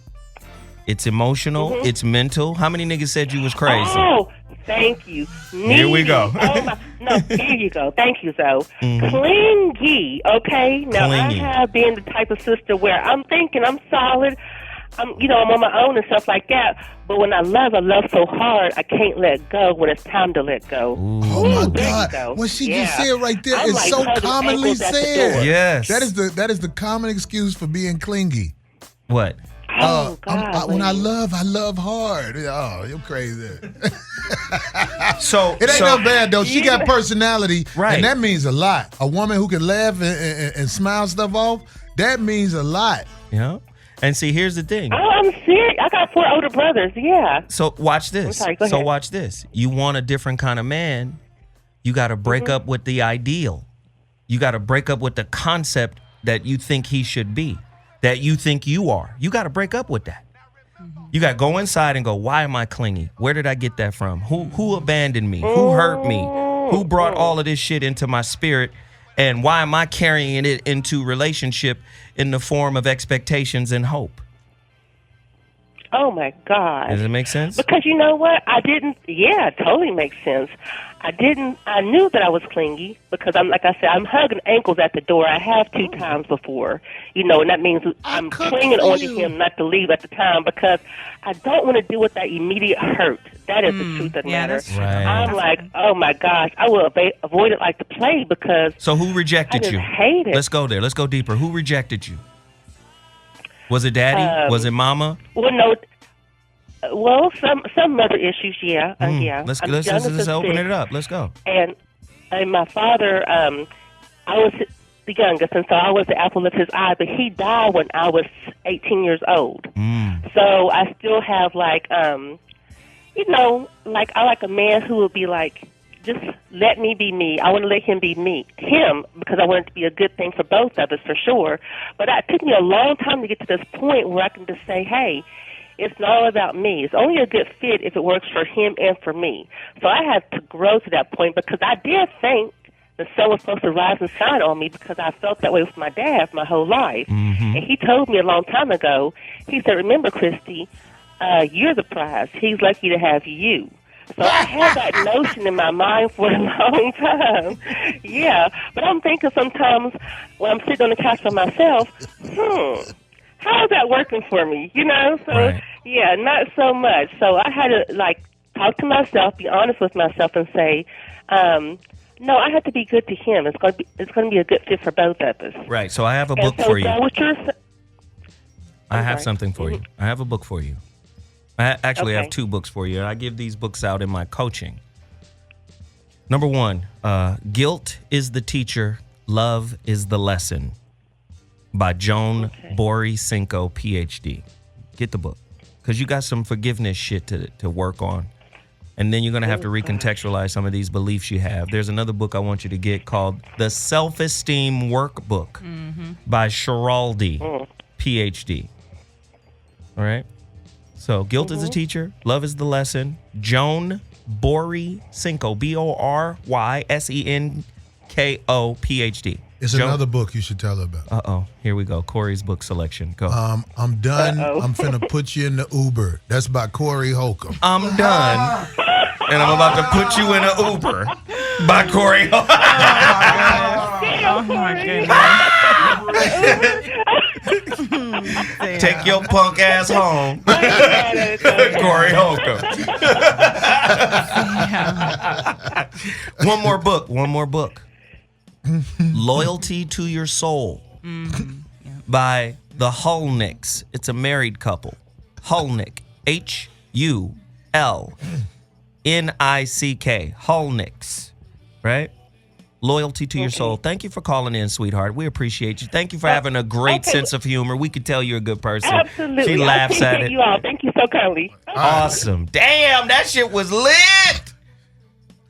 it's emotional, it's mental. How many niggas said you was crazy? Oh, thank you. Here we go. Here you go. Thank you, Zoe. Clingy, okay? Now, Clingy. I have been the type of sister where I'm thinking I'm solid. I'm on my own and stuff like that. But when I love so hard, I can't let go when it's time to let go. Oh my God! What she just said right there is so commonly said. Yes. That is the common excuse for being clingy. What? Oh, God. When I love hard. Oh, you're crazy. So It ain't no bad though. She got personality, Right. and that means a lot. A woman who can laugh and smile stuff off, that means a lot. Yeah. And see, here's the thing. Oh, I'm serious. I got 4 older brothers. Yeah. So watch this. I'm sorry, go So ahead. watch this. You want a different kind of man, you got to break up with the ideal. You got to break up with the concept that you think he should be, that you think you are. You got to break up with that. You got to go inside and go, why am I clingy? Where did I get that from? Who abandoned me? Who hurt me? Who brought all of this shit into my spirit? And why am I carrying it into relationship in the form of expectations and hope? Oh, my God. Does it make sense? Because you know what? Yeah, it totally makes sense. I knew that I was clingy because like I said, I'm hugging ankles at the door. I have 2 times before, and that means I'm clinging onto him not to leave at the time because I don't want to deal with that immediate hurt. That is the truth of the matter. That's true. Right. I'm like, oh my gosh, I will avoid it like the plague because So who rejected I just you? hate it. Let's go there. Let's go deeper. Who rejected you? Was it daddy? Was it mama? Well, no. Well, some other issues, yeah. Yeah. Let's I'm youngest open of 6. it up. Let's go. And and my father, I was the youngest, and so I was the apple of his eye. But he died when I was 18 years old. So I still have like, you know, like I like a man who will be like, just let me be me. I want to let him be him, because I want it to be a good thing for both of us, for sure. But it took me a long time to get to this point where I can just say, hey, it's not all about me. It's only a good fit if it works for him and for me. So I had to grow to that point, because I did think the sun was supposed to rise and shine on me, because I felt that way with my dad my whole life. And he told me a long time ago, he said, remember, Christy, you're the prize. He's lucky to have you. So I had that notion in my mind for a long time. Yeah, but I'm thinking sometimes when I'm sitting on the couch by myself, how is that working for me? You know? So, yeah, not so much. So I had to, like, talk to myself, be honest with myself, and say, no, I have to be good to him. It's going to be a good fit for both of us. Right. So I have a book for you. I have sorry. something for you. I have a book for you. I actually have 2 books for you. I give these books out in my coaching. Number 1, Guilt is the Teacher, Love is the Lesson by Joan Bory-Cinco, PhD. Get the book, because you got some forgiveness shit to work on. And then you're going to have to recontextualize some of these beliefs you have. There's another book I want you to get called The Self-Esteem Workbook by Schiraldi, PhD. All right? So, Guilt is the Teacher, Love is the Lesson. Joan Bory-Cinco, Borysenko, PhD. It's another book you should tell her about. Uh-oh. Here we go. Corey's book selection. Go. I'm done. I'm finna put you in the Uber. That's by Corey Holcomb. I'm done. And I'm about to put you in an Uber by Corey Holcomb. Oh, my goodness. Take your punk ass home. Corey Holcomb. One more book. Loyalty to Your Soul by the Hulnicks. It's a married couple. Hulnick. Hulnick. Hulnicks. Right? Loyalty to Your Soul. Thank you for calling in, sweetheart. We appreciate you. Thank you for having a great sense of humor. We could tell you're a good person. Absolutely. She laughs at it. You all. Thank you so kindly. Awesome. Damn, that shit was lit.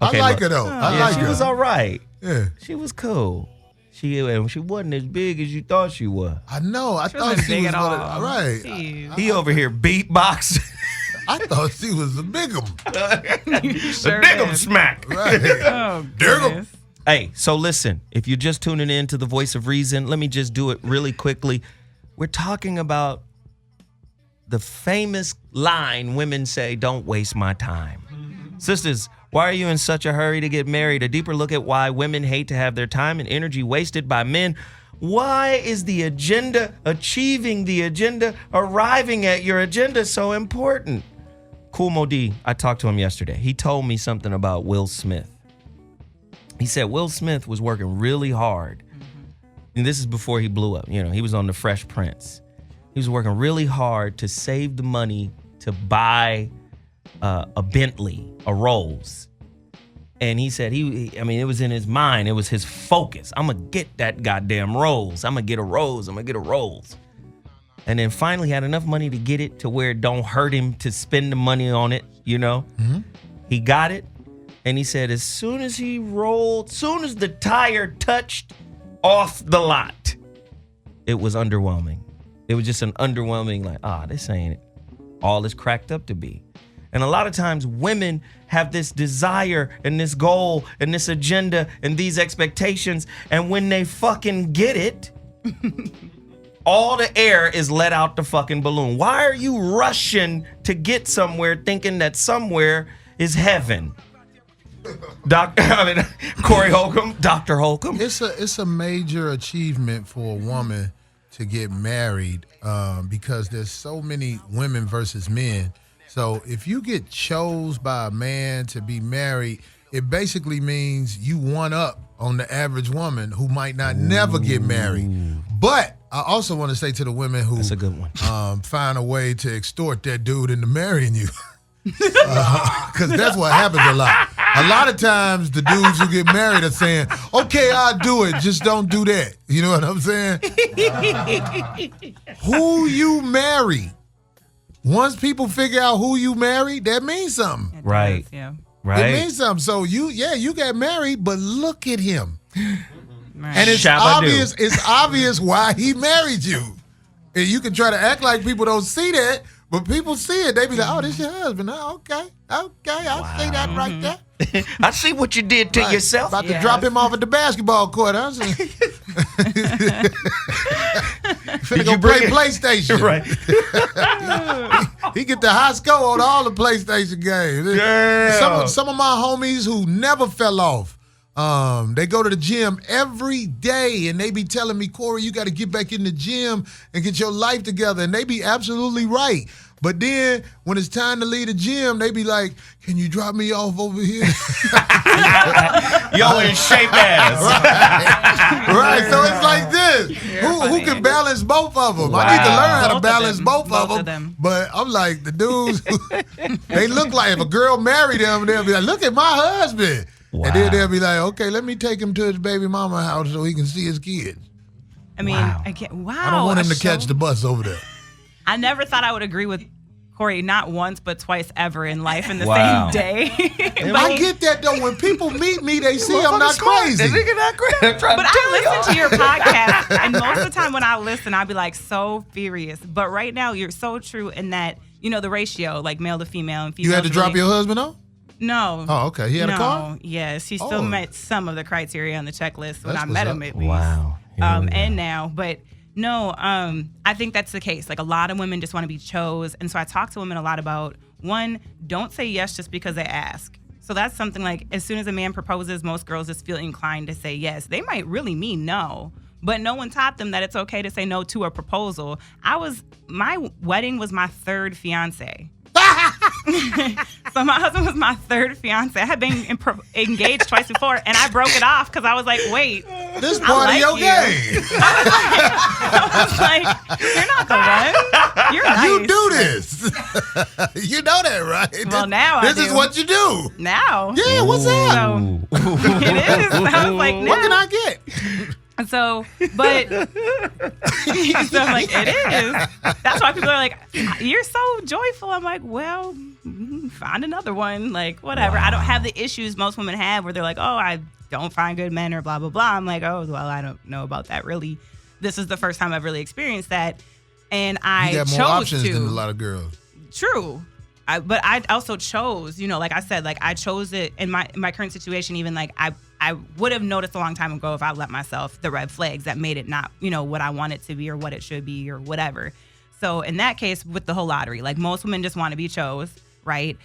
I like her, though. I like she her. was all right. Yeah. She was cool. She wasn't as big as you thought she was. I know. I thought she was all right. He over here beatboxing. I thought she was a bigum. A dig'em smack. Right. Oh, Dig'em. Hey, so listen, if you're just tuning in to the Voice of Reason, let me just do it really quickly. We're talking about the famous line women say, don't waste my time. Sisters, why are you in such a hurry to get married? A deeper look at why women hate to have their time and energy wasted by men. Why is the agenda, achieving the agenda, arriving at your agenda so important? Cool Modi, I talked to him yesterday. He told me something about Will Smith. He said Will Smith was working really hard. And this is before he blew up. You know, he was on The Fresh Prince. He was working really hard to save the money to buy a Bentley, a Rolls. And he said, it was in his mind. It was his focus. I'm going to get that goddamn Rolls. I'm going to get a Rolls. I'm going to get a Rolls. And then finally had enough money to get it to where it don't hurt him to spend the money on it, you know? He got it. And he said as soon as the tire touched off the lot, it was underwhelming. It was just an underwhelming, like, this ain't all it's cracked up to be. And a lot of times women have this desire and this goal and this agenda and these expectations. And when they fucking get it, all the air is let out the fucking balloon. Why are you rushing to get somewhere thinking that somewhere is heaven? Corey Holcomb, Dr. Holcomb. It's a major achievement for a woman to get married because there's so many women versus men. So if you get chose by a man to be married, it basically means you one up on the average woman who might not never get married. But I also want to say to the women who that's a good one. Find a way to extort that dude into marrying you. Because that's what happens a lot. a lot of times the dudes who get married are saying, okay, I'll do it, just don't do that. You know what I'm saying? Who you marry. Once people figure out who you married, that means something. Right. Yeah. Right. It means something. So you got married, but look at him. Right. And it's Shabba-doo. obvious why he married you. And you can try to act like people don't see that, but people see it. They be like, oh, this your husband. Oh, okay, I see that right there. I see what you did to yourself. About to drop him off at the basketball court. Huh? Finna go play PlayStation. Right. He get the high score on all the PlayStation games. Damn. Some of my homies who never fell off, they go to the gym every day and they be telling me, Corey, you got to get back in the gym and get your life together. And they be absolutely right. But then when it's time to leave the gym, they be like, can you drop me off over here? Yo, in shape ass. Right. So it's like this. Who can balance both of them? Wow. I need to learn how to Both of balance them. both Both of of them. them. But I'm like, the dudes, they look like, if a girl married them, they'll be like, look at my husband. Wow. And then they'll be like, okay, let me take him to his baby mama house so he can see his kids. I mean, Wow. I can't. Wow. I don't want him a to catch show- the bus over there. I never thought I would agree with Corey, not once, but twice ever in life in the Wow. same day. I get that though. When people meet me, they see I'm not crazy. Nigga not crazy. I'm trying But to tell I y'all. listen to your podcast, and most of the time when I listen, I'll be like so furious. But right now, you're so true in that, the ratio, like male to female and female. You had to drop your husband off? No. Oh, okay. He had no. a car? Yes, he still Oh. met some of the criteria on the checklist when That's I met what's him up. at least. Wow. Here we go. And now, but no, I think that's the case. Like a lot of women just want to be chose. And so I talk to women a lot about, one, don't say yes just because they ask. So that's something like as soon as a man proposes, most girls just feel inclined to say yes. They might really mean no, but no one taught them that it's okay to say no to a proposal. My wedding was my third fiance. So my husband was my third fiance. I had been engaged twice before, and I broke it off because I was like, wait. This part of your game. I was like, you're not the one. You're nice. You do this. You know that, right? Well, now I This is do. what you do. Now. Yeah, what's up? So, it is. I was like, now. What can I get? So, but so I'm like, it is. That's why people are like, you're so joyful. I'm like, well, find another one. Like, whatever. Wow. I don't have the issues most women have where they're like, oh, I don't find good men or blah, blah, blah. I'm like, oh, well, I don't know about that really. This is the first time I've really experienced that. And I You got chose more options to. than a lot of girls. True. But I also chose, like I said, like I chose it in my current situation, even like I would have noticed a long time ago if I let myself the red flags that made it not, what I want it to be or what it should be or whatever. So in that case, with the whole lottery, like most women just want to be chose, right?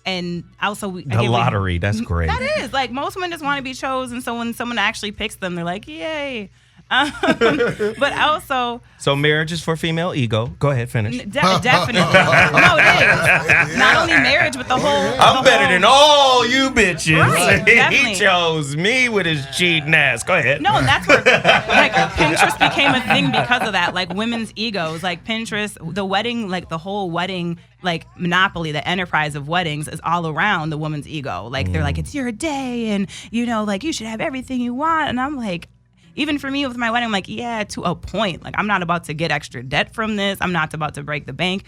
And also The lottery, that's great. That is like most women just want to be chose, and so when someone actually picks them, they're like, yay. But also, So marriage is for female ego. Go ahead, finish. definitely. No, it is. Not only marriage, but the whole. I'm better than all you bitches. Right, He definitely. chose me with his cheating ass. Go ahead. No, and that's where like Pinterest became a thing because of that. Like women's egos, like Pinterest, the wedding, like the whole wedding, like monopoly, the enterprise of weddings is all around the woman's ego. Like they're like, it's your day, and like you should have everything you want. And I'm like, even for me with my wedding, I'm like, yeah, to a point. Like I'm not about to get extra debt from this. I'm not about to break the bank.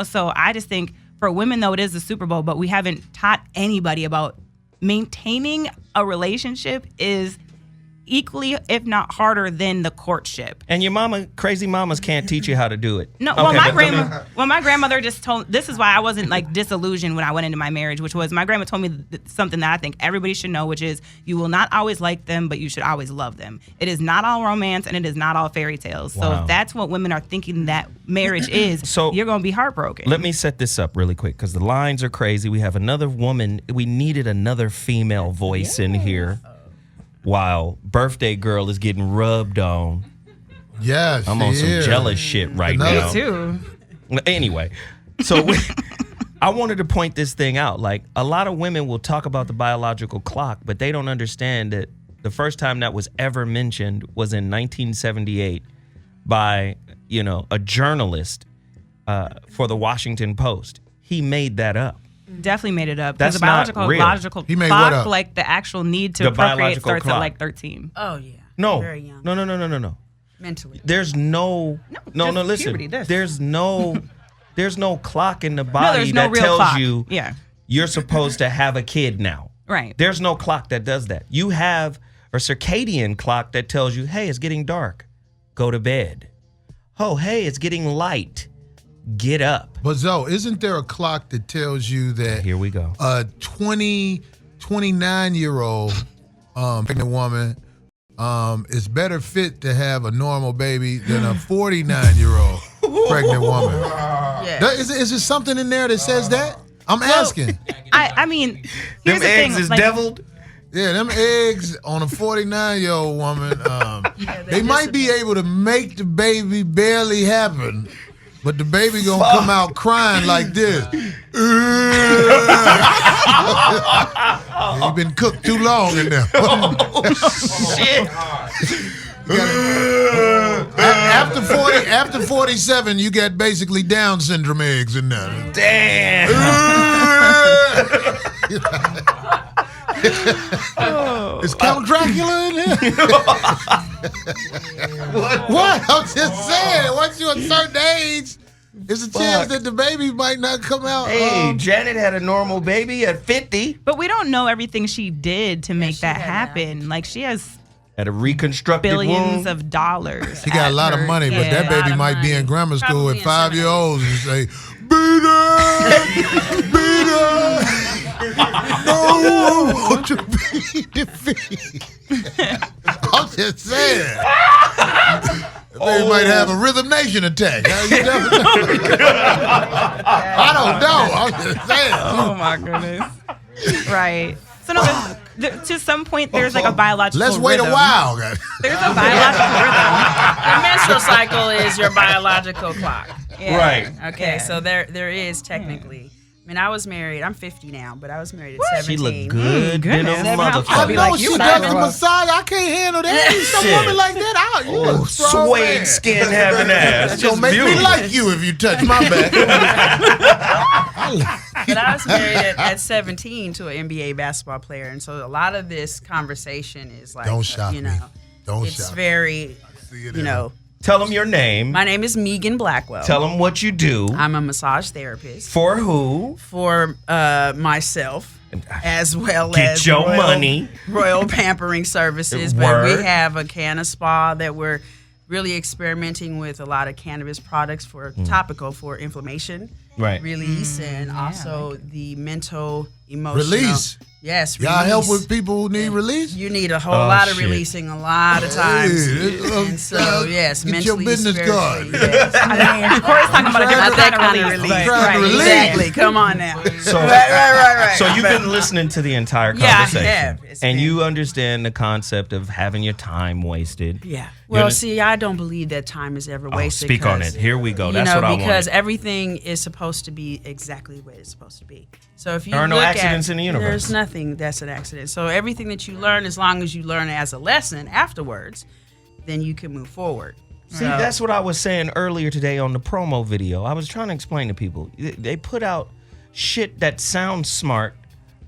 So I just think for women though, it is the Super Bowl, but we haven't taught anybody about maintaining a relationship is equally, if not harder, than the courtship. And your crazy mamas can't teach you how to do it. No, Okay, well, my grandmother just told. This is why I wasn't like disillusioned when I went into my marriage, which was my grandma told me something that I think everybody should know, which is you will not always like them, but you should always love them. It is not all romance, and it is not all fairy tales. So Wow. if that's what women are thinking that marriage is, So you're going to be heartbroken. Let me set this up really quick because the lines are crazy. We have another woman. We needed another female voice in here while birthday girl is getting rubbed on. Yes, I'm on some yeah. jealous shit right Another- now. Me too. Anyway, so I wanted to point this thing out. Like a lot of women will talk about the biological clock, but they don't understand that the first time that was ever mentioned was in 1978 by, a journalist for the Washington Post. He made that up. Definitely made it up. That's the biological not real. logical He made clock, what up? like the actual need to The procreate biological starts clock. at like 13. Oh yeah. No. Very young. No. Mentally. There's no just listen. puberty, this. There's no clock in the body there's no that real tells clock. you Yeah. you're supposed to have a kid now. Right. There's no clock that does that. You have a circadian clock that tells you, hey, it's getting dark. Go to bed. Oh, hey, it's getting light. Get up. But Zoe, isn't there a clock that tells you that Here we go. a 29-year-old pregnant woman is better fit to have a normal baby than a 49-year-old pregnant woman? Yes. Is there something in there that says that? I'm asking. I mean, here's Them the thing. eggs is like, deviled. Yeah, them eggs on a 49-year-old woman, they might be able to make the baby barely happen, but the baby gonna come out crying like this. You've been cooked too long in there. Shit. After 47, you get basically Down syndrome eggs in there. Damn. Is Count Dracula in there? What? I'm just saying. Once you're a certain age, there's a chance that the baby might not come out. Hey, Janet had a normal baby at 50. But we don't know everything she did to make that happen. Like she has Had a reconstructed billions womb. of dollars. She got a lot of money, but that baby might be in grammar school at 5 years old and say, beat her! No, won't you be defeated? I'm just saying. The baby might have a Rhythm Nation attack. You never know. I don't know. I'm just saying. Oh my goodness. Right. So no, to some point there's like a biological Let's wait rhythm. a while, guys. There's a biological rhythm. Your menstrual cycle is your biological clock. Yeah. Right. Okay, so there is technically. I mean, I was married. I'm 50 now, but I was married at 17. She looked good than a I motherfucker. know she does a massage. I can't handle that. Some Shit. woman like that out. You a strong Suede man. skin having ass. That's gonna Just make me beautiful. like you if you touch my back. But I was married at 17 to an NBA basketball player, and so a lot of this conversation is like, Don't shock you know, me. Don't it's shock me. very, See it you know. Tell them your name. My name is Megan Blackwell. Tell them what you do. I'm a massage therapist. For who? For myself, as well Get as your money. Royal Pampering Services. But Word. we have a canna spa that we're really experimenting with a lot of cannabis products for topical for inflammation. Right. Release and also the mental, emotional. Release. Yes, Y'all release. help with people who need release? You need a whole lot of shit. releasing a lot of times. Hey, and so, yes, get your mentally, business card. spiritually, yes. I mean, Corey's talking about a different Not that kind of kind of release. release. Trying to Right, release. exactly. Come on now. So, right. So you've been listening to the entire Yeah, I conversation. have. It's And been- you understand the concept of having your time wasted. Yeah. You Well, under- see, I don't believe that time is ever Oh, wasted. speak on 'cause, it. Here we go. you That's know, what I because wanted. everything is supposed to be exactly the way it's supposed to be. So if you There are no look accidents at, in the universe. There's nothing that's an accident. So everything that you learn, as long as you learn it as a lesson afterwards, then you can move forward. See, that's what I was saying earlier today on the promo video. I was trying to explain to people. They put out shit that sounds smart,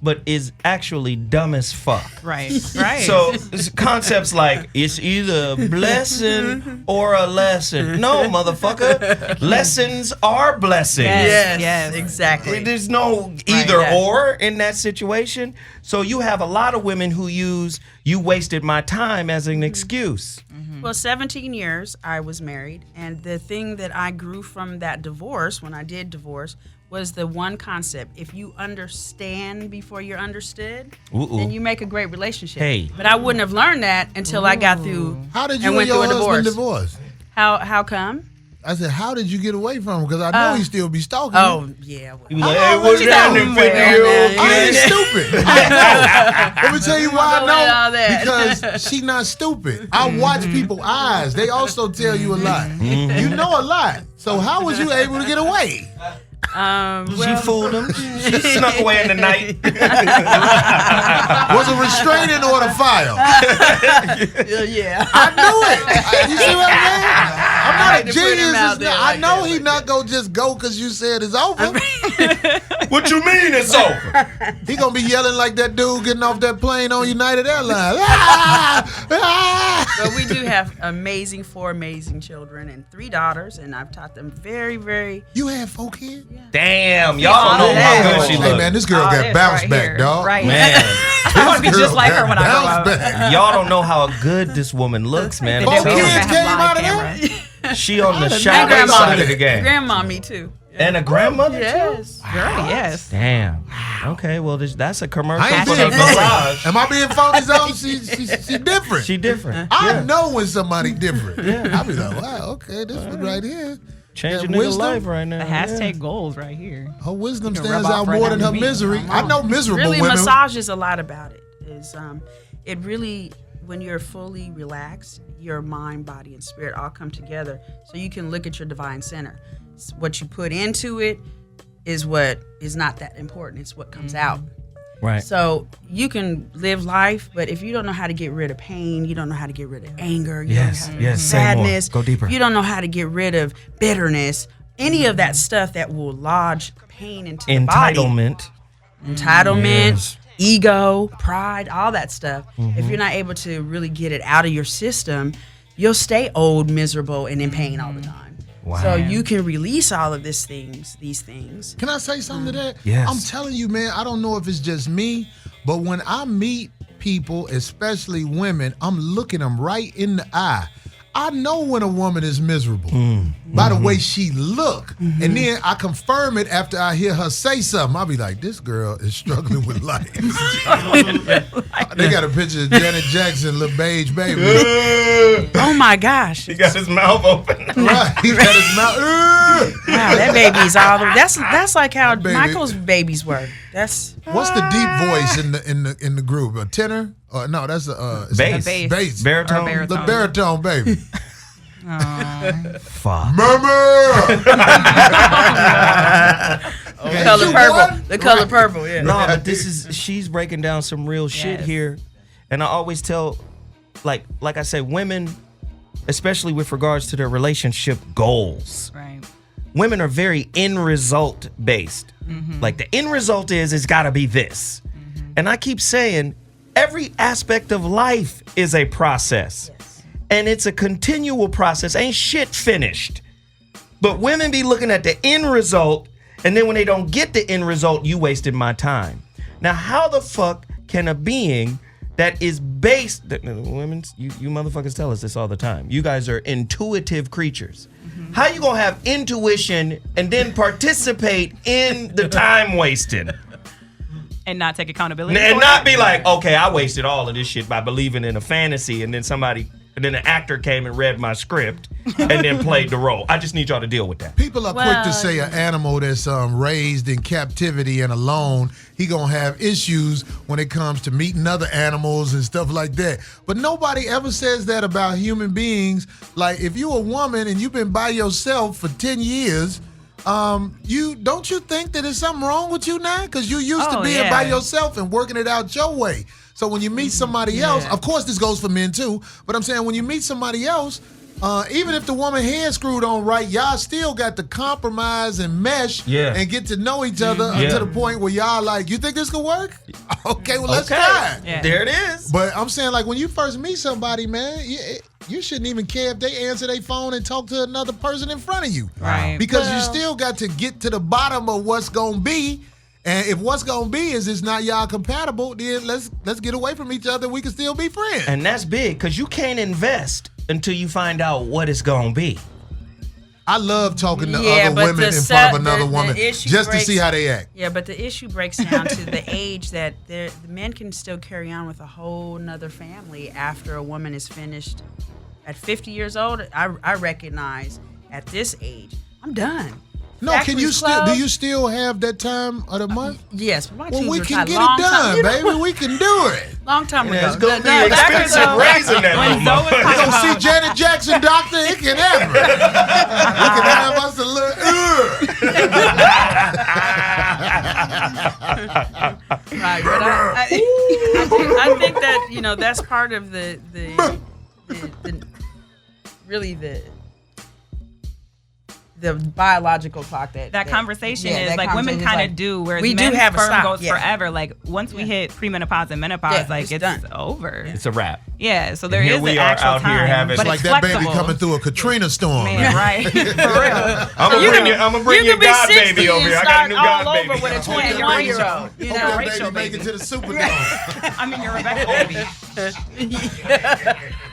but is actually dumb as fuck. Right. Right. So it's concepts like it's either a blessing or a lesson. No, motherfucker. Lessons are blessings. Yes, exactly. There's no either Right, yeah. or in that situation. So you have a lot of women who use "you wasted my time" as an excuse. Well, 17 years I was married, and the thing that I grew from that divorce, when I did divorce, was the one concept: if you understand before you're understood, then you make a great relationship. Hey. But I wouldn't have learned that until I got through. How did you and and went your through a husband divorce. divorce? How come? I said, how did you get away from him? Because I know he still be stalking Oh you. yeah. Well, He was like, "Hey, what's happening, 50-year-old I ain't kid?" stupid. I know. Let me tell you why All I that. know. Because she not stupid. I watch people's eyes. They also tell you a lot. You know a lot. So how was you able to get away? She fooled him. She snuck away in the night. Was a restraining order filed? Yeah. I knew it. You see what I'm saying? I'm not a to put him genius. out there I like know that, he not gonna just go because you said it's over. What you mean it's over? He gonna be yelling like that dude getting off that plane on United Airlines. But we do have four amazing children and 3 daughters, and I've taught them very, very. You have 4 kids? Damn, y'all don't know how good she looks. Hey man, this girl got bounce back, dog. Right. Man, I want to be just like her when I grow up. y'all don't know how good this woman looks, man. 4 kids came out of that? She on the shy side of the game. Grandmommy too. And a grandmother yes. too? Girl, yes. Damn. Okay, well, that's a commercial I ain't for being the phony. garage. Am I being phony, though? She different. She different. I know when somebody different. I'll be like, wow, okay, this one right here. Change That your nigga wisdom. life right now. The hashtag goals right here. Her wisdom You can stands rub out off right more now than her to me. misery. I know miserable Really, women. massage is a lot about it. It really, when you're fully relaxed, your mind, body, and spirit all come together, so you can look at your divine center. What you put into it is what is not that important. It's what comes out. Right. So you can live life, but if you don't know how to get rid of pain, you don't know how to get rid of anger, you Yes, don't know how to yes, say more. sadness, Go deeper. you don't know how to get rid of bitterness, any of that stuff that will lodge pain into the body. Entitlement, Yes. ego, pride, all that stuff. Mm-hmm. If you're not able to really get it out of your system, you'll stay old, miserable, and in pain all the time. Wow. So you can release all of these things. Can I say something to that? Yes. I'm telling you, man, I don't know if it's just me, but when I meet people, especially women, I'm looking them right in the eye. I know when a woman is miserable by the way she look. And then I confirm it after I hear her say something. I'll be like, this girl is struggling with life. They got a picture of Janet Jackson, little beige baby. Oh my gosh. He got his mouth open. Right, he got his mouth. Wow, that baby's all the that's like how That baby- Michael's babies were. That's What's the deep voice in the group? A tenor? No, that's a Bass. Bass. Baritone. The baritone baby. Fuck. Murmur. the color purple. The color purple, yeah. No, but she's breaking down some real shit here. And I always tell, like I say, women, especially with regards to their relationship goals. Right. Women are very end result based. Like the end result is it's gotta be this. And I keep saying every aspect of life is a process. And it's a continual process. Ain't shit finished. But women be looking at the end result, and then when they don't get the end result, you wasted my time. Now, how the fuck can a being that is based, women, you motherfuckers tell us this all the time. You guys are intuitive creatures. How you gonna have intuition and then participate in the time wasting? And not take accountability. And for not it? be like, okay, I wasted all of this shit by believing in a fantasy, and then an actor came and read my script and then played the role. I just need y'all to deal with that. People are quick to say an animal that's raised in captivity and alone, he gonna have issues when it comes to meeting other animals and stuff like that. But nobody ever says that about human beings. Like if you a woman and you've been by yourself for 10 years, don't you think that there's something wrong with you now? Because you used to being by yourself and working it out your way. So when you meet somebody else, of course this goes for men too, but I'm saying when you meet somebody else, even if the woman head screwed on right, y'all still got to compromise and mesh and get to know each other to the point where y'all like, you think this could work? Okay, well let's try it. Yeah. There it is. But I'm saying like when you first meet somebody, man, you shouldn't even care if they answer their phone and talk to another person in front of you. Right. Because you still got to get to the bottom of what's gonna be. And if what's gonna be is it's not y'all compatible, then let's get away from each other. We can still be friends. And that's big, because you can't invest until you find out what it's gonna be. I love talking to other women in front of another woman just to see how they act. Yeah, but the issue breaks down to the age that the men can still carry on with a whole nother family after a woman is finished. At 50 years old, I recognize at this age, I'm done. No, can you still? Do you still have that time of the month? Yes, well, we can get it done, baby. We can do it. Long time ago. It's gonna be expensive raising that motherfucker. We gonna see Janet Jackson, doctor. It can happen. We can have us a little. Right, but I think that that's part of the really the biological clock that conversation is that like women conversation kind is of do, whereas we do men's have a sperm stop. goes Yeah. forever. Like once we hit premenopause and menopause, like it's done. over. It's a wrap. Yeah, so there And here is we an are actual out here time, having- but It's like it's that flexible. baby coming through a Katrina storm. Man, right? For real. I'm gonna bring your God baby over here. I got a new God all baby. over with a 21-year-old. You Hope know, that Rachel baby make it baby. to the Superdome. I mean, your Rebecca baby.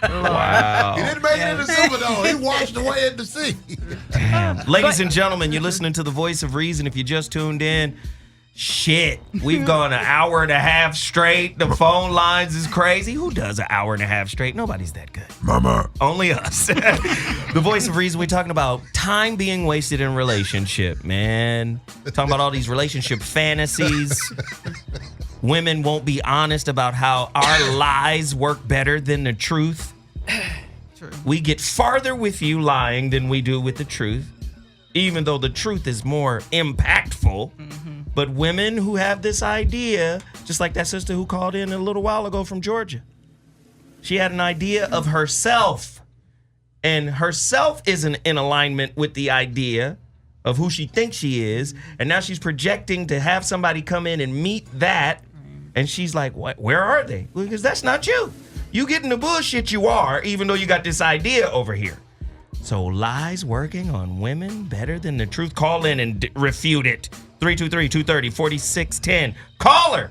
Wow. He didn't make it to the Superdome. He washed away at the sea. Ladies and gentlemen, you're listening to The Voice of Reason. If you just tuned in, shit, we've gone an hour and a half straight. The phone lines is crazy. Who does an hour and a half straight? Nobody's that good. Mama. Only us. The Voice of Reason, we're talking about time being wasted in relationship, man. Talking about all these relationship fantasies. Women won't be honest about how our lies work better than the truth. True. We get farther with you lying than we do with the truth, even though the truth is more impactful. But women who have this idea, just like that sister who called in a little while ago from Georgia, she had an idea of herself, and herself isn't in alignment with the idea of who she thinks she is, and now she's projecting to have somebody come in and meet that, and she's like, "What? Where are they?" Because that's not you. You getting the bullshit you are, even though you got this idea over here. So lies working on women better than the truth? Call in and refute it. 323-230-4610. Caller.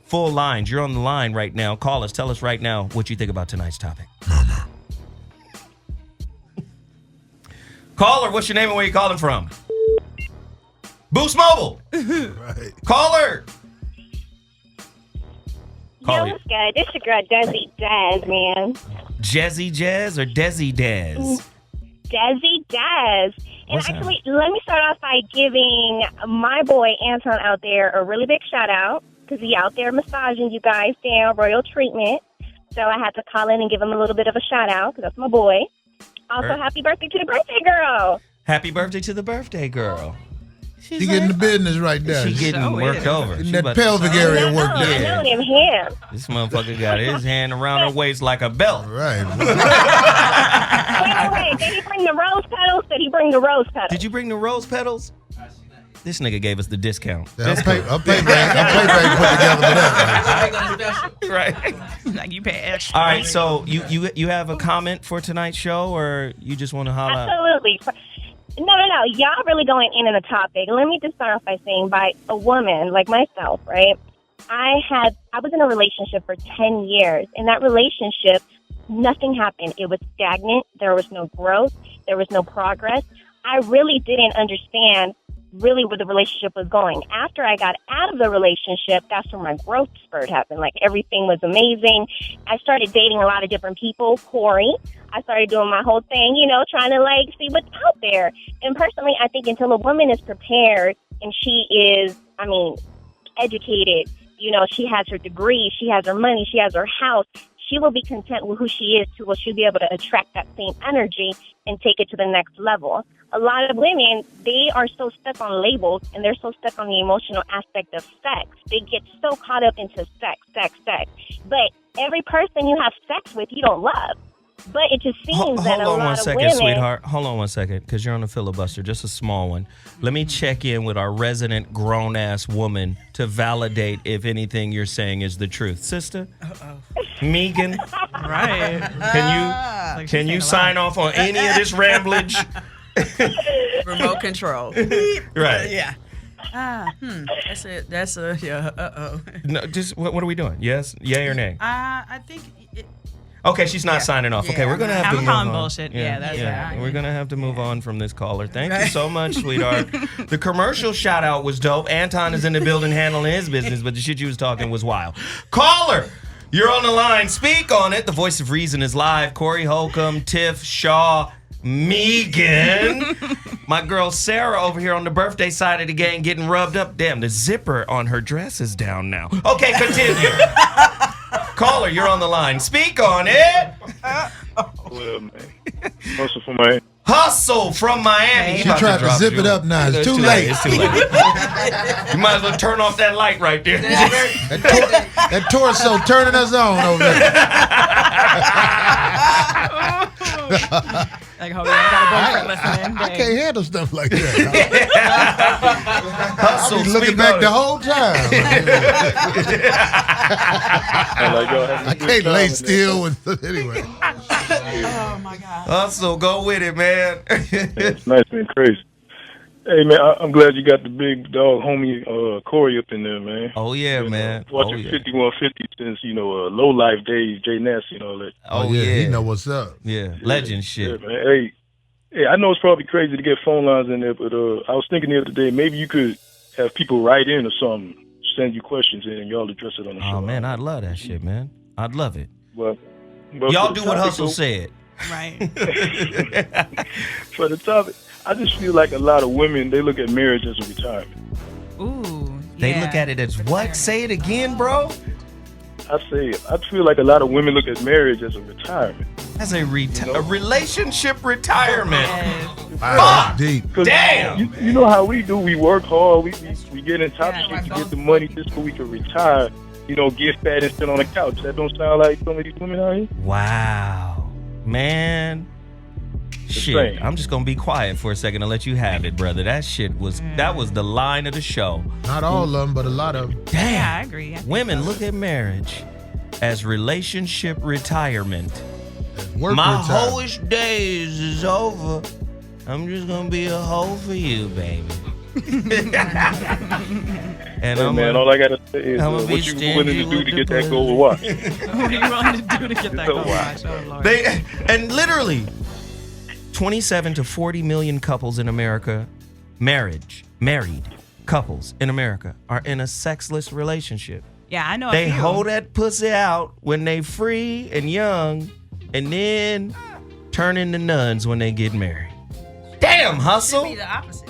Full lines. You're on the line right now. Call us. Tell us right now what you think about tonight's topic. Mama. Caller, what's your name and where you calling from? Boost Mobile. Right. Caller. Yo, what's good? This your girl, Desi Daz, man. Jazzy Jazz or Desi Daz? Desi Daz. And What's actually, let me start off by giving my boy Anton out there a really big shout out because he out there massaging you guys down, royal treatment. So I had to call in and give him a little bit of a shout out because that's my boy. Also, happy birthday to the birthday girl. Happy birthday to the birthday girl. She getting the business right there. She getting worked over. Getting She that about- pelvic area worked I know out. them hands. This motherfucker got his hand around her waist like a belt. Right. Wait. Did he bring the rose petals? Did he bring the rose petals? Did you bring the rose petals? This nigga gave us the discount. I'll pay back put together for that. Right. Like you pay extra. All right, so you have a comment for tonight's show, or you just want to holler out? Absolutely. No. Y'all really going in on the topic. Let me just start off by saying, by a woman like myself, right? I was in a relationship for 10 years. In that relationship, nothing happened. It was stagnant. There was no growth. There was no progress. I really didn't understand really where the relationship was going. After I got out of the relationship, that's where my growth spurt happened. Like, everything was amazing. I started dating a lot of different people. Corey. I started doing my whole thing, trying to, see what's out there. And personally, I think until a woman is prepared and she is, educated, she has her degree, she has her money, she has her house, she will be content with who she is, so she'll be able to attract that same energy and take it to the next level. A lot of women, they are so stuck on labels, and they're so stuck on the emotional aspect of sex. They get so caught up into sex. But every person you have sex with, you don't love. But it just seems that a Hold on lot one of second, women... sweetheart. Hold on one second, because you're on a filibuster, just a small one. Let me check in with our resident grown-ass woman to validate if anything you're saying is the truth. Sister? Megan? Right. Can you sign off on any of this ramblage? Remote control. Right. Yeah. That's it. That's a yeah. No, just what are we doing? Yes, yay or nay? I think. Okay, she's not signing off. Okay, we're gonna have to move on. Bullshit. Yeah, that's right. We're gonna have to move on from this caller. Thank you so much, sweetheart. The commercial shout out was dope. Anton is in the building handling his business, but the shit you was talking was wild. Caller, you're on the line. Speak on it. The Voice of Reason is live. Corey Holcomb, Tiff, Shaw, Megan. My girl Sarah over here on the birthday side of the gang getting rubbed up. Damn, the zipper on her dress is down now. Okay, continue. Caller, you're on the line. Speak on it. Well, man. Also for my Hustle from Miami. She tried to zip it up now. It's too late. It's too late. You might as well turn off that light right there. That torso turning us on over there. Like, hold on, I got a boyfriend listening. I can't handle stuff like that. Hustle, I'll be looking back the whole time. I can't lay still. Anyway. Oh, my God. Hustle, go with it, man. It's nice and crazy. Hey, man, I'm glad you got the big dog homie Corey up in there, man. Oh, yeah, man. Watching 5150 since, low life days, Jay Nasty and all that. Oh, yeah. He know what's up. Yeah, legend shit. Yeah, man. Hey, I know it's probably crazy to get phone lines in there, but I was thinking the other day, maybe you could have people write in or something, send you questions in, and y'all address it on the show. Oh, man, I'd love that shit, man. I'd love it. But y'all do what Hustle said. Right. For the topic, I just feel like a lot of women, they look at marriage as a retirement. Ooh, They look at it as what? Say it again, bro. I feel like a lot of women look at marriage as a retirement. As a relationship retirement. Wow, deep. Damn. You know how we do. We work hard. We get in top shape to get the money just so we can retire. Get fat and sit on the couch. That don't sound like some of these women out here. Wow. Man. Shit. I'm just going to be quiet for a second and let you have it, brother. That shit was the line of the show. Not all of them, but a lot of them. Damn. Yeah, I agree. Women look at marriage as relationship retirement. Work My retirement. hoish days is over. I'm just going to be a hoe for you, baby. And Hey, man, all I got to say is what you willing to do to get that gold watch. What are you willing to do to get that gold watch? Oh, Lord. And literally, 27 to 40 million couples in America, married couples in America are in a sexless relationship. Yeah, I know. They hold that pussy out when they free and young, and then turn into nuns when they get married. Damn, Hustle. Should be the opposite.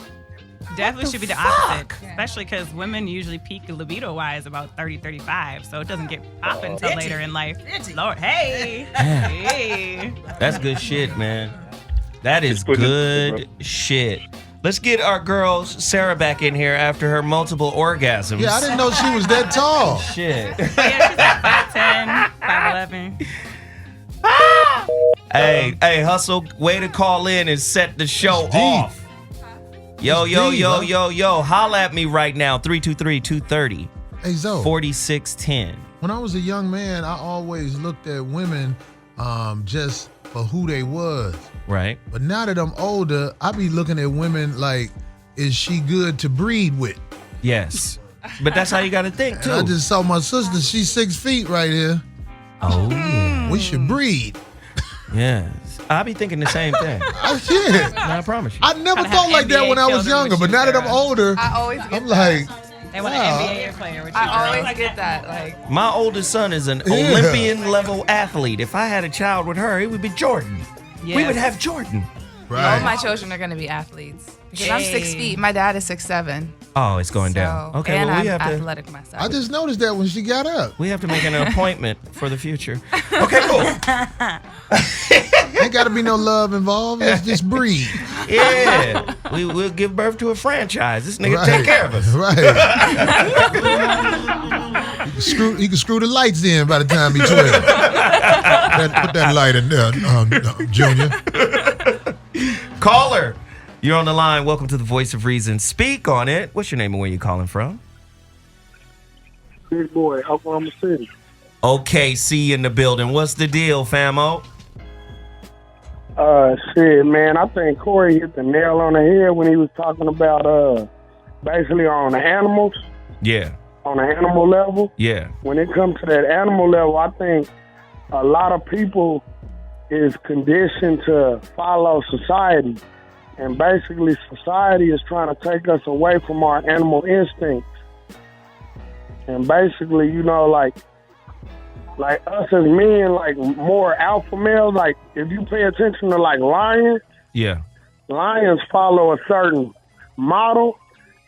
Definitely should be the opposite, especially because women usually peak libido-wise about 30, 35, so it doesn't get popping until later in life. Lord, hey. That's good shit, man. That is good shit. Let's get our girl Sarah back in here after her multiple orgasms. Yeah, I didn't know she was that tall. Shit. Yeah, she's like 5'10", 5'11". Hey, Hustle, way to call in and set the show off. Yo, holla at me right now, 323-230. Hey, Zoe. 4610. When I was a young man, I always looked at women just for who they was. Right. But now that I'm older, I be looking at women like, is she good to breed with? Yes. But that's how you got to think, too. And I just saw my sister. She's 6 feet right here. Oh, yeah. We should breed. Yes. I be thinking the same thing. Yeah. I promise you. I never thought like that when I was younger, but now that I'm older, I'm like, They want an NBA player with you. I always get that. Like, my oldest son is an Olympian level athlete. If I had a child with her, it would be Jordan. Yes. We would have Jordan. all my children are going to be athletes. Because I'm 6 feet. My dad is 6'7". Oh, it's going down. Okay, and well, we I'm have to. athletic myself. I just noticed that when she got up. We have to make an appointment for the future. Okay, cool. Ain't got to be no love involved. Let's just breed. Yeah, we'll give birth to a franchise. This nigga take care of us. Right. He can screw the lights in by the time he's 12. Put that light in there, Junior. Caller, you're on the line. Welcome to the Voice of Reason. Speak on it. What's your name and where you calling from? Big boy, Oklahoma City. OKC in the building. What's the deal, famo? Shit, man, I think Corey hit the nail on the head when he was talking about basically on the animals, Yeah. on the animal level. Yeah. When it comes to that animal level, I think a lot of people is conditioned to follow society. And basically society is trying to take us away from our animal instincts. And basically, you know, like us as men, like more alpha males, like if you pay attention to like lions, Yeah. lions follow a certain model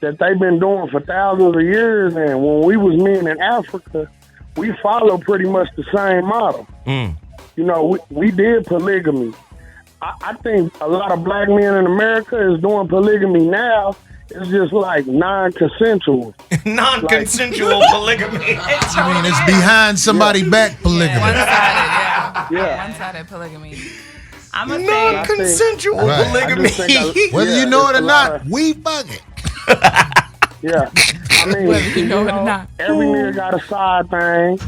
that they've been doing for thousands of years. And when we was men in Africa, we follow pretty much the same model. Mm. You know, we did polygamy. I think a lot of black men in America is doing polygamy now. It's just like non-consensual. Non-consensual polygamy. I mean, it's behind somebody's back polygamy. Yeah. One-sided polygamy. I'm a non-consensual Right. polygamy. Whether you know it or not, we bug it. Yeah. I mean, you know it or not. every nigga got a side thing.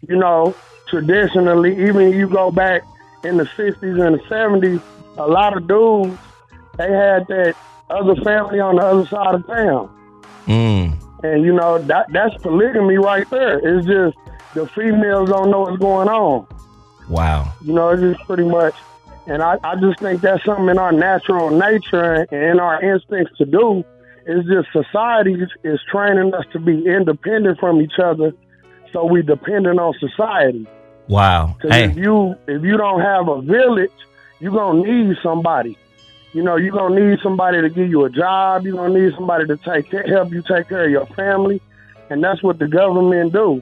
You know, traditionally, even if you go back in the 60s and the 70s, a lot of dudes, they had that other family on the other side of town. And, you know, that's polygamy right there. It's just the females don't know what's going on. Wow. You know, it's just pretty much. And I just think that's something in our natural nature and in our instincts to do. It's just society is training us to be independent from each other, so we dependent on society. Wow. Because if you don't have a village, you're going to need somebody. You know, you're going to need somebody to give you a job. You're going to need somebody to help you take care of your family. And that's what the government do.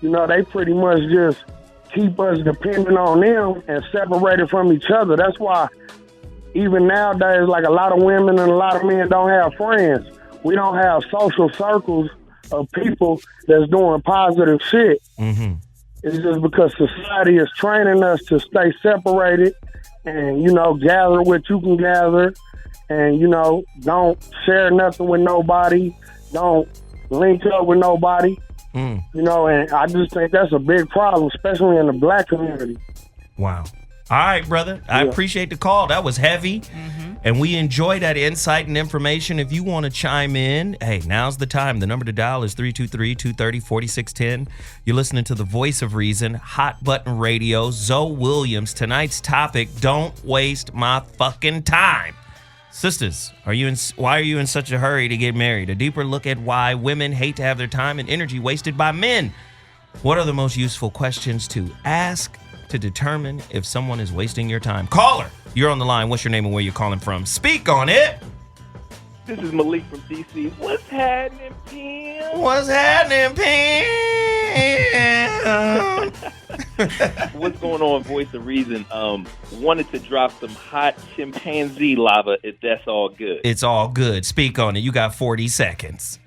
You know, they pretty much just keep us dependent on them and separated from each other. That's why even nowadays, like a lot of women and a lot of men don't have friends. We don't have social circles of people that's doing positive shit. Mm-hmm. It's just because society is training us to stay separated and, you know, gather what you can gather and, you know, don't share nothing with nobody. Don't link up with nobody. You know, and I just think that's a big problem, especially in the black community. Wow. All right, brother. I appreciate the call. That was heavy. And we enjoy that insight and information. If you want to chime in, hey, now's the time. The number to dial is 323-230-4610. You're listening to the Voice of Reason, Hot Button Radio, Zoe Williams. Tonight's topic, don't waste my fucking time. Sisters, why are you in such a hurry to get married? A deeper look at why women hate to have their time and energy wasted by men. What are the most useful questions to ask to determine if someone is wasting your time? Caller, you're on the line. What's your name and where you're calling from? Speak on it. This is Malik from DC. What's happening, Pam? What's happening, Pam? What's going on, Voice of Reason? Wanted to drop some hot chimpanzee lava if that's all good. It's all good. Speak on it. You got 40 seconds.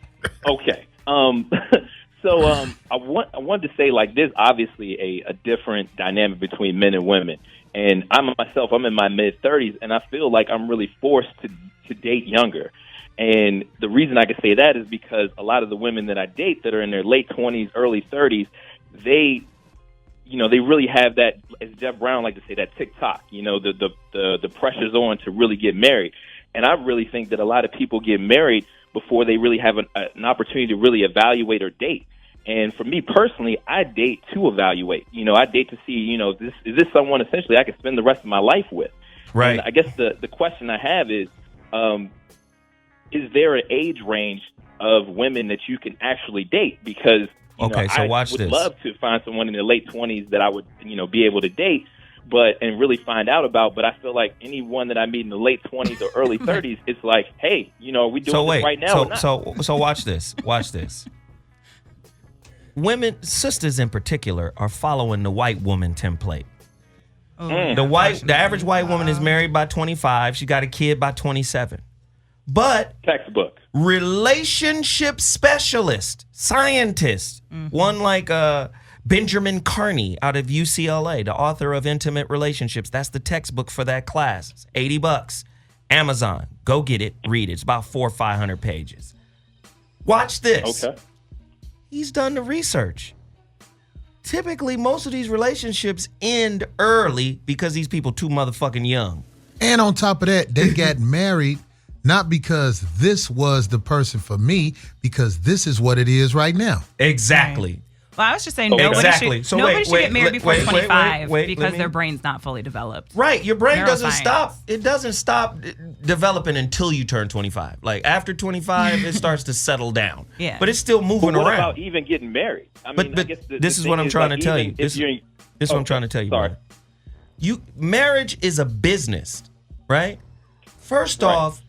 Okay. So I wanted to say, like, there's obviously a different dynamic between men and women. And I'm in my mid-30s, and I feel like I'm really forced to date younger. And the reason I can say that is because a lot of the women that I date that are in their late 20s, early 30s, they really have that, as Jeff Brown like to say, that tick-tock. You know, the pressure's on to really get married. And I really think that a lot of people get married before they really have an opportunity to really evaluate or date. And for me personally, I date to evaluate. You know, I date to see, you know, is this someone essentially I can spend the rest of my life with? Right. And I guess the question I have is there an age range of women that you can actually date? Because I would love to find someone in their late 20s that I would, be able to date, and really find out about. But I feel like anyone that I meet in the late 20s or early 30s, it's like, hey, are we doing this right now or not? So watch this. Watch this. Women, sisters in particular, are following the white woman template. The average white woman is married by 25. She got a kid by 27. But textbook relationship specialist, scientist, one like Benjamin Carney out of UCLA, the author of Intimate Relationships. That's the textbook for that class. It's $80. Amazon. Go get it. Read it. It's about 400 or 500 pages. Watch this. Okay. He's done the research. Typically, most of these relationships end early because these people too motherfucking young. And on top of that, they got married not because this was the person for me, because this is what it is right now. Exactly. Well, I was just saying nobody should get married before 25 wait, because their brain's not fully developed. Right. Your brain doesn't Neuroscience. stop. It doesn't stop developing until you turn 25. Like after 25, it starts to settle down. Yeah. But it's still moving But what around. about even getting married? I guess this is what I'm trying to tell you. This is what I'm trying to tell you. Sorry. Brother. Marriage is a business, right? First off,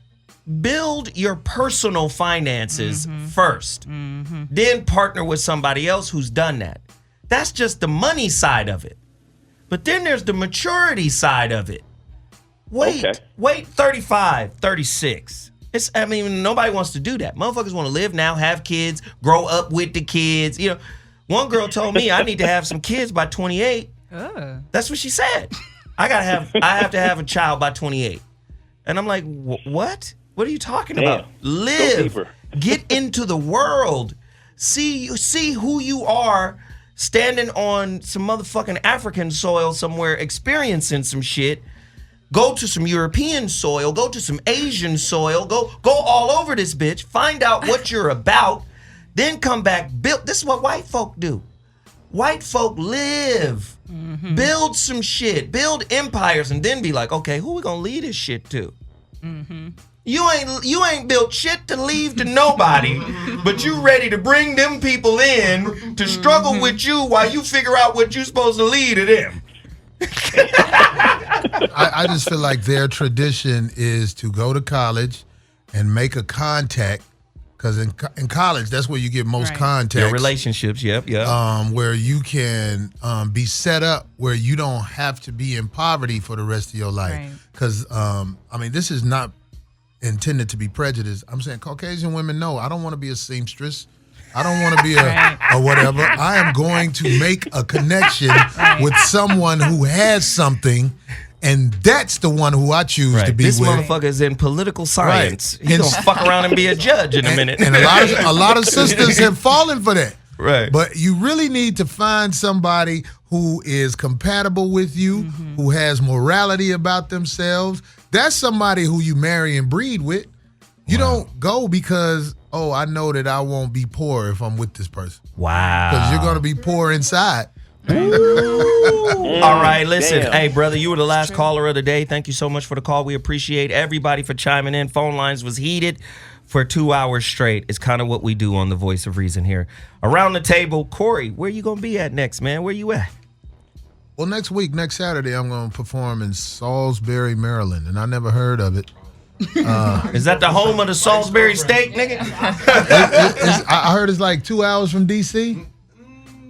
build your personal finances first. Then partner with somebody else who's done that. That's just the money side of it. But then there's the maturity side of it. Wait 35, 36. Nobody wants to do that. Motherfuckers want to live now, have kids, grow up with the kids. You know, one girl told me I need to have some kids by 28. That's what she said. I have to have a child by 28. And I'm like, what? What are you talking about? Live. Get into the world. See who you are standing on some motherfucking African soil somewhere experiencing some shit. Go to some European soil, go to some Asian soil, go all over this bitch, find out what you're about, then come back, build. This is what white folk do. White folk live, build some shit, build empires, and then be like, okay, who we gonna lead this shit to? You ain't built shit to leave to nobody, but you ready to bring them people in to struggle with you while you figure out what you supposed to lead to them. I just feel like their tradition is to go to college and make a contact, because in college, that's where you get most contacts. Your relationships, yep. Where you can be set up where you don't have to be in poverty for the rest of your life. Because, this is not intended to be prejudiced. I'm saying Caucasian women, no, I don't want to be a seamstress. I don't want to be a whatever. I am going to make a connection with someone who has something, and that's the one who I choose to be this with. This motherfucker is in political science. He's going to fuck around and be a judge in a minute. And a lot of sisters have fallen for that. Right. But you really need to find somebody who is compatible with you, who has morality about themselves. That's somebody who you marry and breed with. You don't go because, I know that I won't be poor if I'm with this person. Wow. Because you're going to be poor inside. All right, listen. Damn. Hey, brother, you were the last caller of the day. Thank you so much for the call. We appreciate everybody for chiming in. Phone lines was heated for 2 hours straight. It's kind of what we do on The Voice of Reason here. Around the table, Corey, where you going to be at next, man? Where you at? Well, next Saturday, I'm going to perform in Salisbury, Maryland, and I never heard of it. Is that the home of the Salisbury steak, nigga? I heard it's like 2 hours from D.C.,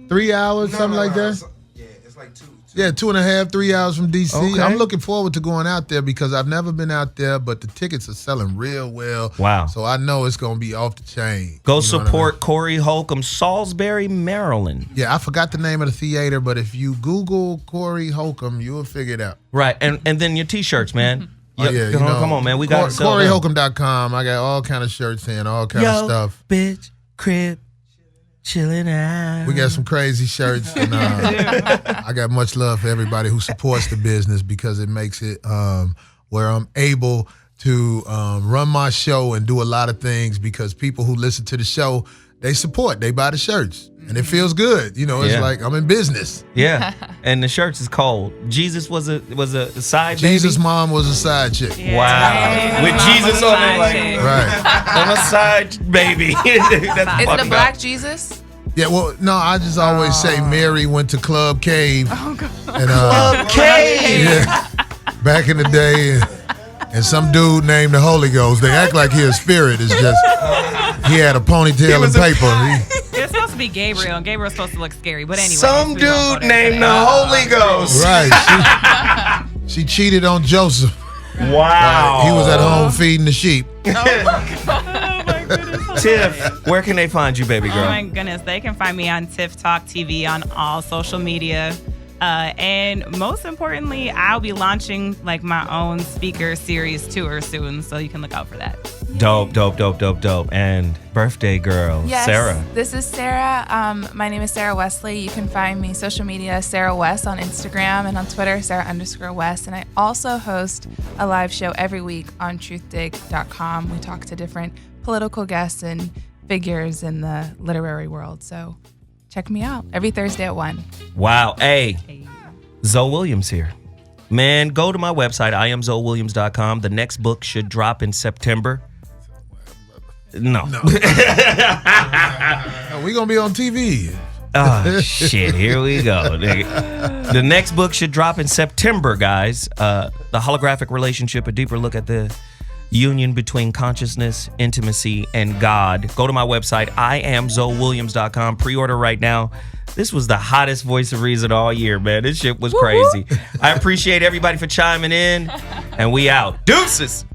3 hours, something like that. Yeah, it's like 2. Yeah, 2.5, 3 hours from D.C. Okay. I'm looking forward to going out there because I've never been out there, but the tickets are selling real well. Wow. So I know it's going to be off the chain. Go support Corey Holcomb, Salisbury, Maryland. Yeah, I forgot the name of the theater, but if you Google Corey Holcomb, you'll figure it out. Right, and then your T-shirts, man. Come on, man. We got CoreyHolcomb.com. I got all kind of shirts in, all kind of stuff. Bitch, crib, chilling out. We got some crazy shirts. And, I got much love for everybody who supports the business because it makes it where I'm able to run my show and do a lot of things because people who listen to the show, they support. They buy the shirts. And it feels good. You know, it's like I'm in business. Yeah. And the shirts is cold. Jesus was a side baby. Jesus' mom was a side chick. Yeah. Wow. With Jesus on it, like, right. I'm a side baby. Is it a black Jesus? Yeah, well, no, I just always say Mary went to Club Cave. Oh, God. And, Club Cave! Yeah, back in the day. And some dude named the Holy Ghost. They act like he a spirit. It's just, he had a ponytail and paper. It's supposed to be Gabriel, and Gabriel's supposed to look scary. But anyway. Some dude named the Holy Ghost. Right. She cheated on Joseph. Wow. He was at home feeding the sheep. Oh, my goodness. Tiff, where can they find you, baby girl? Oh, my goodness. They can find me on Tiff Talk TV on all social media. And most importantly, I'll be launching like my own speaker series tour soon, so you can look out for that. Dope. And birthday girl, yes, Sarah. This is Sarah. My name is Sarah Wesley. You can find me social media, Sarah West on Instagram and on Twitter, Sarah_West. And I also host a live show every week on truthdig.com. We talk to different political guests and figures in the literary world. So check me out every Thursday at 1. Wow. Hey, Zoe Williams here. Man, go to my website, IamZoeWilliams.com. The next book should drop in September. No. We're going to be on TV. Oh, shit. Here we go. The next book should drop in September, guys. The Holographic Relationship, a deeper look at the union between consciousness, intimacy, and God. Go to my website, IamZoeWilliams.com. Pre-order right now. This was the hottest Voice of Reason all year, man. This shit was crazy. I appreciate everybody for chiming in. And we out. Deuces.